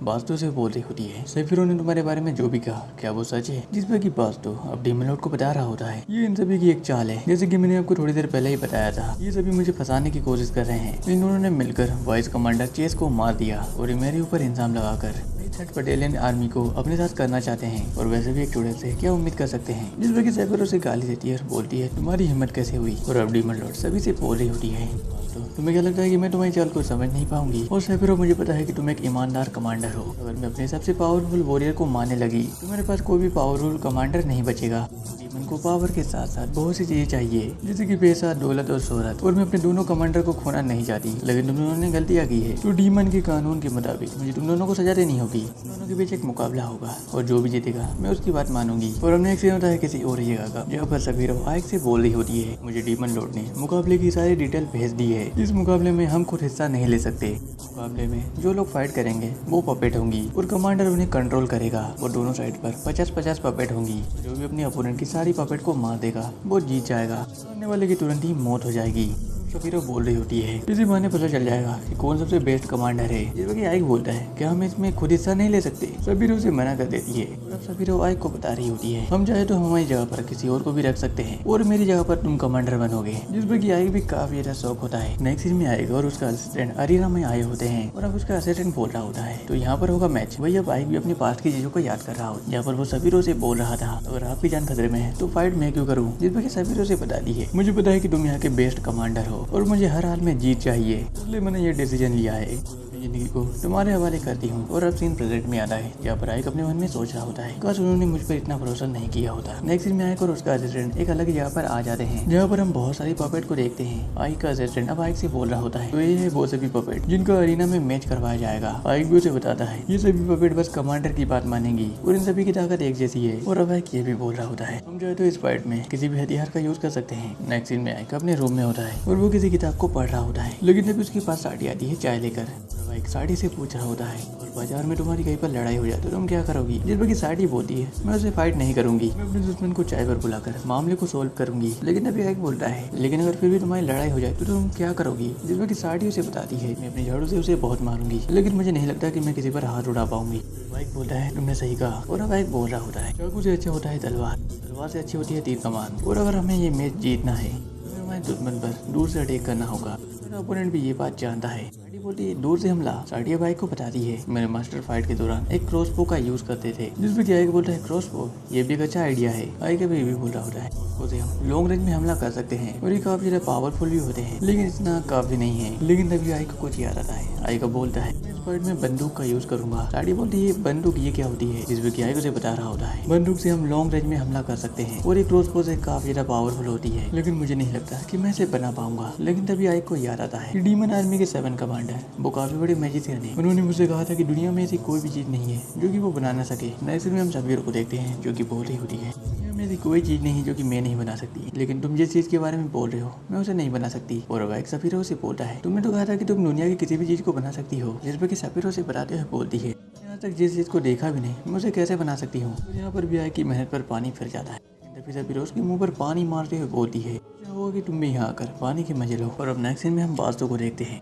बास्तु से बोल रही होती है, सफीरो ने तुम्हारे बारे में जो भी कहा क्या वो सच है? जिस पर कि बास्तु अब डीमन लॉर्ड को बता रहा होता है, ये इन सभी की एक चाल है, जैसे कि मैंने आपको थोड़ी देर पहले ही बताया था। ये सभी मुझे फंसाने की कोशिश कर रहे हैं। इन दोनों ने मिलकर वाइस कमांडर चेज को मार दिया और मेरे ऊपर इल्जाम लगाकर छठ एलियन आर्मी को अपने साथ करना चाहते हैं और वैसे भी एक चुड़ैल से क्या उम्मीद कर सकते हैं, जिस पर सैफिर उसे गाली देती है और बोलती है तुम्हारी हिम्मत कैसे हुई। और अब डीमन लॉर्ड सभी से बोल रही होती है तो तुम्हें क्या लगता है कि मैं तुम्हारी चाल को समझ नहीं पाऊंगी। और सैफिरो मुझे पता है कि तुम एक ईमानदार कमांडर हो। अगर मैं अपने सबसे पावरफुल वॉरियर को मारने लगी तो मेरे पास कोई भी पावरफुल कमांडर नहीं बचेगा। डीमन को पावर के साथ साथ बहुत सी चीजें चाहिए जैसे कि पैसा, दौलत और शोहरत। और मैं अपने दोनों कमांडर को खोना नहीं चाहती, लेकिन तुम दोनों ने गलतियां की है तो डीमन के कानून के मुताबिक मुझे तुम दोनों को सजा देनी होगी। तुम दोनों के बीच एक मुकाबला होगा और जो भी जीतेगा मैं उसकी बात मानूंगी। और हमने एक सीन होता है किसी और जगह का, जहाँ पर सफीरो आइक से बोल रही होती है मुझे डीमन लॉर्ड ने मुकाबले की सारी डिटेल भेज दी है। इस मुकाबले में हम खुद हिस्सा नहीं ले सकते। मुकाबले में जो लोग फाइट करेंगे वो पपेट होंगी और कमांडर उन्हें कंट्रोल करेगा। और दोनों साइड पर 50-50 पपेट होंगी। जो भी अपने अपोनेंट की सारी पपेट को मार देगा वो जीत जाएगा। सामने वाले की तुरंत ही मौत हो जाएगी। सफीरो बोल रही होती है इसी बहाने पता चल जाएगा कि कौन सबसे बेस्ट कमांडर है। जिस वक्त आइक बोलता है कि हम इसमें खुद हिस्सा नहीं ले सकते, सफीरो उसे मना कर देती है। और अब सफीरो आइक को बता रही होती है हम चाहे तो हमारी जगह पर किसी और को भी रख सकते हैं और मेरी जगह पर तुम कमांडर बनोगे। जिस पर आइक भी काफी ज्यादा शौक होता है। नेक्स्ट सीन में आएगा और उसका असिस्टेंट अरीना में आए होते हैं और अब उसका असिस्टेंट बोल रहा होता है तो यहाँ पर होगा मैच। वही अब आइक भी अपनी पास्ट की चीजों को याद कर रहा हो, जहाँ पर वो सफीरो से बोल रहा था अगर आपकी जान खतरे में है तो फाइट मैं क्यों करूँ। जिस पर सफीरो से बता दी है मुझे पता है कि तुम यहाँ के बेस्ट कमांडर हो और मुझे हर हाल में जीत चाहिए, इसलिए मैंने ये डिसीजन लिया है। जिंदगी को तुम्हारे हवाले करती हूँ। और अब सीन प्रेजेंट में आता है जहाँ पर आइक अपने मन में सोच रहा होता है काश उन्होंने मुझ पर इतना भरोसा नहीं किया होता। नेक्स्ट सीन में आइक और उसका असिस्टेंट एक अलग जगह पर आ जाते हैं जहाँ पर हम बहुत सारी पपेट को देखते हैं। आइक का असिस्टेंट अब आइक से बोल रहा होता है तो ये है वो सभी पपेट जिनका अरीना में मैच करवाया जाएगा। आइक भी उसे बताता है ये सभी पपेट बस कमांडर की बात मानेंगी और इन सभी की ताकत एक जैसी है। और अब आइक ये भी बोल रहा होता है हम चाहे तो इस फाइट में किसी भी हथियार का यूज कर सकते हैं। नेक्स्ट सीन में आइक अपने रूम में होता है और वो किसी किताब को पढ़ रहा होता है, लेकिन तभी उसके पास साड़ी आती है चाय लेकर। आइक साड़ी से पूछ रहा होता है और बाजार में तुम्हारी कहीं पर लड़ाई हो जाए तो तुम क्या करोगी। जिस पर साड़ी बोलती है मैं उसे फाइट नहीं करूंगी, मैं अपने दुश्मन को चाय पर बुलाकर मामले को सोल्व करूंगी। लेकिन अभी आइक बोलता है लेकिन अगर फिर भी तुम्हारी लड़ाई हो जाए तो तुम क्या करोगी। जिस पर साड़ी उसे बताती है मैं अपनी झाड़ू से उसे बहुत मारूंगी, लेकिन मुझे नहीं लगता कि मैं किसी पर हाथ उड़ा पाऊंगी। आइक बोलता है तुमने सही कहा। और अब आइक बोल रहा होता है चाकू से अच्छा होता है तलवार, तलवार से अच्छी होती है तीर कमान। और अगर हमें ये मैच जीतना है तो हमारे दुश्मन पर दूर से अटैक करना होगा। ओपोनेंट भी ये बात जानता है। साड़ी बोलती है दूर से हमला। साड़ी अब आइक को बताती है मेरे मास्टर फाइट के दौरान एक क्रॉसबो का यूज करते थे। जिस पर आइक बोलता है क्रॉसबो ये भी एक अच्छा आइडिया है। आइक अभी भी बोल रहा होता है उसे हम लॉन्ग रेंज में हमला कर सकते हैं और ये काफी ज्यादा पावरफुल भी होते हैं, लेकिन इतना काफी नहीं है। लेकिन तभी आइक को कुछ याद आता है। आइक बोलता है इस फाइट में बंदूक का यूज करूंगा। साड़ी बोलती है बंदूक ये क्या होती है। जिस पर आइक उसे बता रहा होता है बंदूक से हम लॉन्ग रेंज में हमला कर सकते हैं और एक क्रॉसबो से काफी ज्यादा पावरफुल होती है, लेकिन मुझे नहीं लगता कि मैं इसे बना पाऊंगा। लेकिन तभी आइक को याद आता है कि डीमन आर्मी के 7 कमांडर वो काफी बड़े मैजिशियन है। उन्होंने मुझे कहा था कि दुनिया में ऐसी कोई भी चीज नहीं है जो कि वो बना ना सके। नेक्स्ट में हम सफीरो को देखते हैं जो कि बोल रही होती है ऐसी कोई चीज नहीं है जो कि मैं नहीं बना सकती, लेकिन तुम जिस चीज के बारे में बोल रहे हो मैं उसे नहीं बना सकती। और अब सफीरो से बोलता है तुमने तो कहा था कि तुम दुनिया की किसी भी चीज को बना सकती हो। जिस पर सफीरो से बताते हुए बोलती है यहाँ तक जिस चीज को देखा भी नहीं मैं उसे कैसे बना सकती हूँ। यहाँ पर भी आइक की मेहनत पर पानी फिर जाता है। सफीरो उसके मुंह पर पानी मारते हुए बोलती है होगा कि तुम भी यहाँ आकर पानी के मजे लो। और अब नेक्स्ट सीन में हम बास्तु को देखते हैं।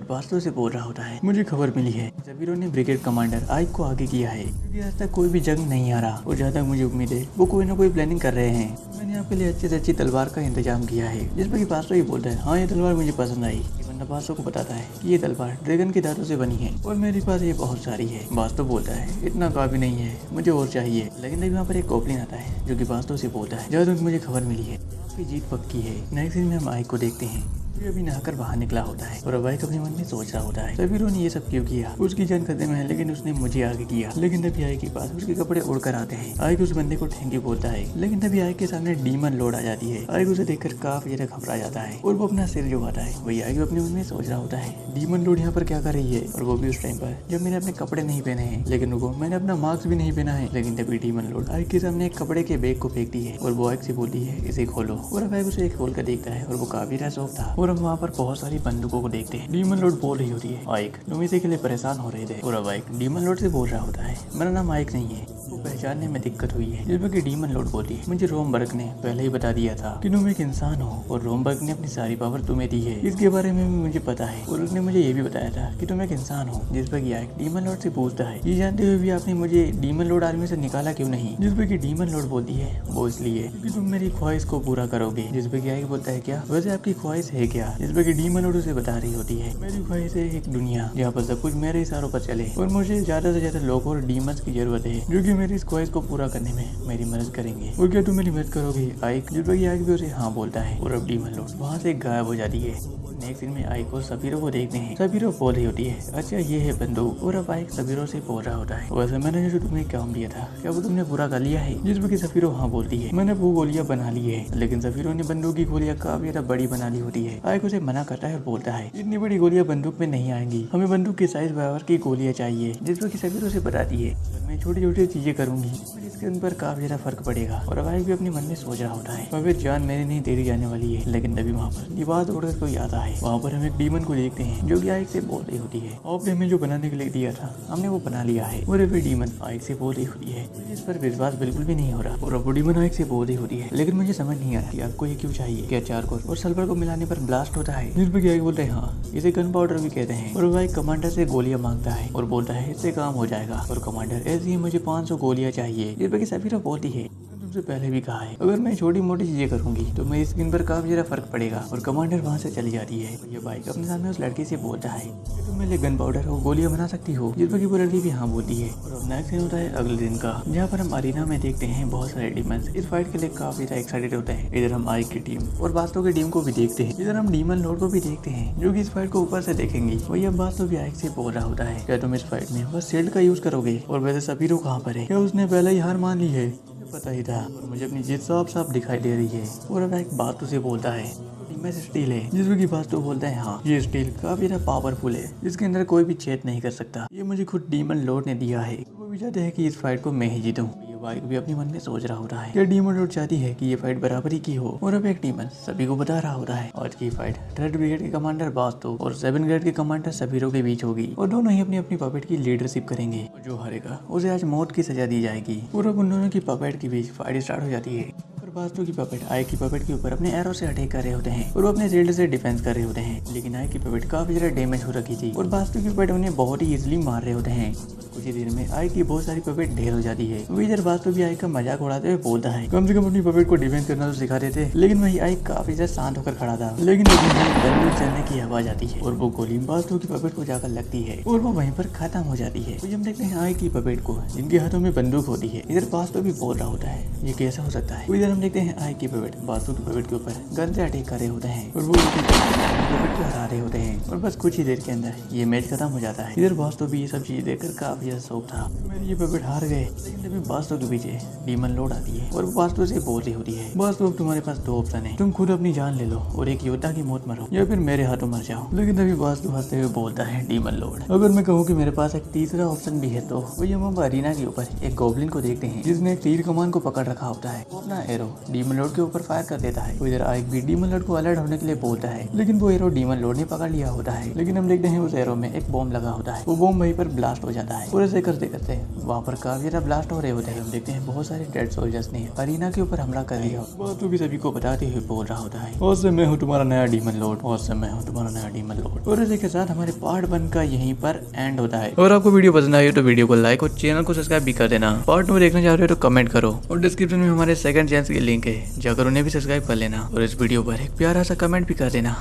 बास्तु से बोल रहा होता है मुझे खबर मिली है सफीरो ने ब्रिगेड कमांडर आइक को आगे किया है क्योंकि आज तक कोई भी जंग नहीं हारा और जहाँ तक मुझे उम्मीद है वो कोई ना कोई प्लानिंग कर रहे हैं। मैंने आपके लिए अच्छे से अच्छी तलवार का इंतजाम किया है। जिस पर बास्तु ही बोलता है हाँ ये तलवार मुझे पसंद आई। बंदा बास्तु को बताता है कि ये तलवार ड्रैगन के दांतों से बनी है और मेरे पास ये बहुत सारी है। बास्तु बोलता है इतना काफी नहीं है मुझे और चाहिए। लेकिन तभी यहाँ पर एक गोब्लिन आता है जो कि बास्तु से बोलता है जहाँ तक मुझे खबर मिली है आपकी जीत पक्की है। नेक्स्ट सीन में हम आइक को देखते हैं अभी नहाकर बाहर निकला होता है और आइक अपने मन में सोच रहा होता है सफीरो ने ये सब क्यों किया। उसकी जान खतरे में है लेकिन उसने मुझे आगे किया। लेकिन तभी आइक के पास उसके कपड़े उड़कर आते हैं। आइक उस बंदे को थैंक यू बोलता है, लेकिन तभी आइक के सामने डीमन लॉर्ड आ जाती है। आइक उसे देखकर काफी ज्यादा घबरा जाता है और वो अपना सिर झुकाता है। वही आइक अपने मन में सोच रहा होता है डीमन लॉर्ड यहाँ पर क्या कर रही है और वो भी उस टाइम पर जब मैंने अपने कपड़े नहीं पहने हैं। लेकिन वो मैंने अपना मास्क भी नहीं पहना है। लेकिन तभी डीमन लॉर्ड आइक के सामने एक कपड़े के बैग को फेंकती है और वो आइक से बोलती है इसे खोलो। और अब आइक उसे खोल कर देखता है और वो काफी ज्यादा शौक था। और हम वहाँ पर बहुत सारी बंदूकों को देखते हैं। डीमन लॉर्ड बोल रही होती है आइक तुम इसी के लिए परेशान हो रहे थे। और अब आइक डीमन लॉर्ड से बोल रहा होता है मेरा नाम आइक नहीं है को पहचानने में दिक्कत हुई है। जिस पर कि डीमन लॉर्ड बोली है, मुझे रोमबर्ग ने पहले ही बता दिया था कि तुम एक इंसान हो और रोमबर्ग ने अपनी सारी पावर तुम्हें दी है। इसके बारे में भी मुझे पता है और उसने मुझे ये भी बताया था कि तुम एक इंसान हो। जिस पर कि आइक डीमन लॉर्ड से पूछता है, ये जानते हुए भी आपने मुझे डीमन लॉर्ड आर्मी से निकाला क्यों नहीं? जिस पर कि डीमन लॉर्ड बोलती है, वो इसलिए कि तुम मेरी ख्वाहिश को पूरा करोगे। जिस पर कि आइक बोलता है, क्या वैसे आपकी ख्वाहिश है क्या? जिस पर कि डीमन लॉर्ड उसे बता रही होती है, मेरी ख्वाहिश है एक दुनिया जहाँ पर सब कुछ मेरे इशारों पर चले और मुझे ज्यादा से ज्यादा लोगों और डीमंस की जरूरत है जो कि मेरी इस ख्वाहिश को पूरा करने में मेरी मदद करेंगे। और क्या तुम मेरी मदद करोगे आइक? जिस पर कि आइक भी उसे हाँ बोलता है और अब डीमन लॉर्ड वहाँ से गायब हो जाती है। नेक्स्ट सीन में आइक और सबीरो को देखते हैं। सबीरो बोल रही होती है, अच्छा ये है बंदूक। और अब आइक सबीरो से बोल रहा होता है, वैसे मैंने जो तुम्हें काम दिया था क्या वो तुमने पूरा कर लिया है? जिस पर कि सबीरो हाँ बोलती है, मैंने वो गोलियां बना ली है। लेकिन सबीरो ने बंदूक की गोलियां काफी ज्यादा बड़ी बना ली होती है। आइक उसे मना करता है और बोलता है, इतनी बड़ी गोलियां बंदूक में नहीं आएंगी, हमें बंदूक के साइज बराबर की गोलियां चाहिए। जिस पर कि सबीरो से बताती है, मैं छोटी छोटी चीजें करूंगी पर इसके उन पर काफी ज्यादा फर्क पड़ेगा। और अब आइक भी अपने मन में सोच रहा होता है, अबे जान मेरी नहीं तेरी जाने वाली है। लेकिन तभी वहाँ पर दीवार तोड़कर कोई आता है। वहाँ पर हम एक डीमन को देखते हैं जो कि आइक से बोल रही होती है, आपने हमें जो बनाने के लिए दिया था हमने वो बना लिया है। और फिर डीमन आइक से बोल रही होती है, इस पर विश्वास बिल्कुल भी नहीं हो रहा। और अब डीमन आइक से बोल रही होती है, लेकिन मुझे समझ नहीं आया कि आपको ये क्यों चाहिए? क्या चारकोल और सल्फर को मिलाने पर ब्लास्ट होता है? जिस पर आइक बोलते हैं, हाँ इसे गन पाउडर भी कहते हैं। और वो आइक कमांडर से गोलियां मांगता है और बोलता है इससे काम हो जाएगा। और कमांडर ऐसे ही मुझे 500 गोलियां चाहिए। जिस पर सबीरो बोलती है, तुमसे पहले भी कहा है अगर मैं छोटी मोटी चीजें करूंगी तो मेरी स्किन पर काफी ज्यादा फर्क पड़ेगा। और कमांडर वहां से चली जाती है। ये बाइक अपने सामने उस लड़की से बोलता है कि तुम मेरे लिए गन पाउडर और गोलियां बना सकती हो? जिस पर वो लड़की भी हाँ बोलती है। और अब नेक्स्ट सीन होता है अगले दिन का, जहाँ पर हम अरीना में देखते हैं बहुत सारे डीमंस इस फाइट के लिए काफी ज्यादा एक्साइटेड होते हैं। इधर हम आइक की टीम और बास्तों की टीम को भी देखते हैं। इधर हम डीमन लॉर्ड को भी देखते हैं जो कि इस फाइट को ऊपर से देखेंगी। वही अब बास्तों भी आइक से बोल रहा होता है, क्या तुम इस फाइट में बस शील्ड का यूज करोगे? और वैसे सबीरो कहाँ पर है? क्या उसने पहले ही हार मान ली है? पता ही था और मुझे अपनी जीत साफ साफ दिखाई दे रही है। और अब एक बात उसे बोलता है, में स्टील है। जिसमें की बात तो बोलता है, हाँ ये स्टील काफी ज्यादा पावरफुल है, इसके अंदर कोई भी छेद नहीं कर सकता। ये मुझे खुद डीमन लॉर्ड ने दिया है। वो भी चाहते हैं कि इस फाइट को मैं ही जीतूं। आइक भी अपने मन में सोच रहा होता है, क्या डीमन लॉर्ड चाहती है कि ये फाइट बराबरी की हो। और अब एक डीमन सभी को बता रहा होता है, आज की फाइट 3rd ब्रिगेड के कमांडर बास्तो और 7th ग्रेड के कमांडर सबीरो के बीच होगी और दोनों ही अपनी अपनी पपेट की लीडरशिप करेंगे। और जो हारेगा उसे आज मौत की सजा दी जाएगी। और अब उन दोनों की पपेट के बीच फाइट स्टार्ट हो जाती है। बास्तु की पपेट आइक की पपेट के ऊपर अपने एरो से अटैक कर रहे होते हैं और वो अपने शील्ड से डिफेंस कर रहे होते हैं। लेकिन आइक की पपेट काफी ज्यादा डैमेज हो रखी थी और बास्तु की पपेट उन्हें बहुत ही इजीली मार रहे होते हैं। कुछ ही देर में आइक की बहुत सारी पपेट ढेर हो जाती है। वही इधर बास्तु भी आइक का मजाक उड़ाते हुए बोलता है, कम से कम अपनी पपेट को डिफेंस करना तो सिखा देते। लेकिन वही आइक काफी ज्यादा शांत होकर खड़ा था। लेकिन बंदूक चलने की आवाज आती है और वो गोली बास्तु की पपेट को जाकर लगती है और वो वहीं पर खत्म हो जाती है। तो हम देखते हैं आइक की पपेट को जिनके हाथों में बंदूक होती है। इधर बास्तु भी बोल रहा होता है, ये कैसा हो सकता है? इधर हम देखते हैं आइक की बास्तु की पपेट के ऊपर गन से अटैक कर रहे होते हैं और वो पपेट को हरा रहे होते हैं। और बस कुछ ही देर के अंदर ये मैच खत्म हो जाता है। इधर बास्तु भी ये सब चीज देखकर काफी ज्यादा शौक था, मेरी ये पपेट हार गए। लेकिन तभी बास्तु के पीछे डीमन लॉर्ड आती है और वो बास्तु से बोल रही होती है, बास्तु अब तुम्हारे पास 2 ऑप्शन है, तुम खुद अपनी जान ले लो और एक योद्धा की मौत मरो या फिर मेरे हाथों मर जाओ। लेकिन तभी बास्तु हंसते हुए बोलता है, डीमन लॉर्ड अगर मैं कहूँ कि मेरे पास एक तीसरा ऑप्शन भी है तो वही हम अरीना के ऊपर एक गोब्लिन को देखते हैं जिसने एक तीर कमान को पकड़ रखा होता है। वो अपना एरो डीमन लॉर्ड के ऊपर फायर कर देता है। इधर आइक भी डीमन लॉर्ड को अलर्ट होने के लिए बोलता है, लेकिन वो एरो डीमन लॉर्ड ने पकड़ लिया होता है। लेकिन हम देखते हैं उस एरो में एक बॉम्ब लगा होता है, वो बॉम्ब वहीं पर ब्लास्ट हो जाता है। पूरे से करते करते वहाँ पर काफी ज्यादा ब्लास्ट हो रहे होते हैं। हम देखते हैं बहुत सारे डेड सोल्जर्स ने अरीना के ऊपर हमला कर दिया। बास्तु भी सभी को बताते हुए बोल रहा होता है, और से मैं हूँ तुम्हारा नया डीमन लॉर्ड, और से मैं हूँ तुम्हारा नया डीमन लॉर्ड। और इसी के साथ हमारे पार्ट 1 का यहीं पर एंड होता है। और आपको वीडियो पसंद आई हो तो वीडियो को लाइक और चैनल को सब्सक्राइब भी कर देना। पार्ट 2 देखना चाह रहे हो तो कमेंट करो और डिस्क्रिप्शन में हमारे 2nd चैनल की लिंक है, जाकर उन्हें भी सब्सक्राइब कर लेना और इस वीडियो पर एक प्यारा सा कमेंट भी कर देना।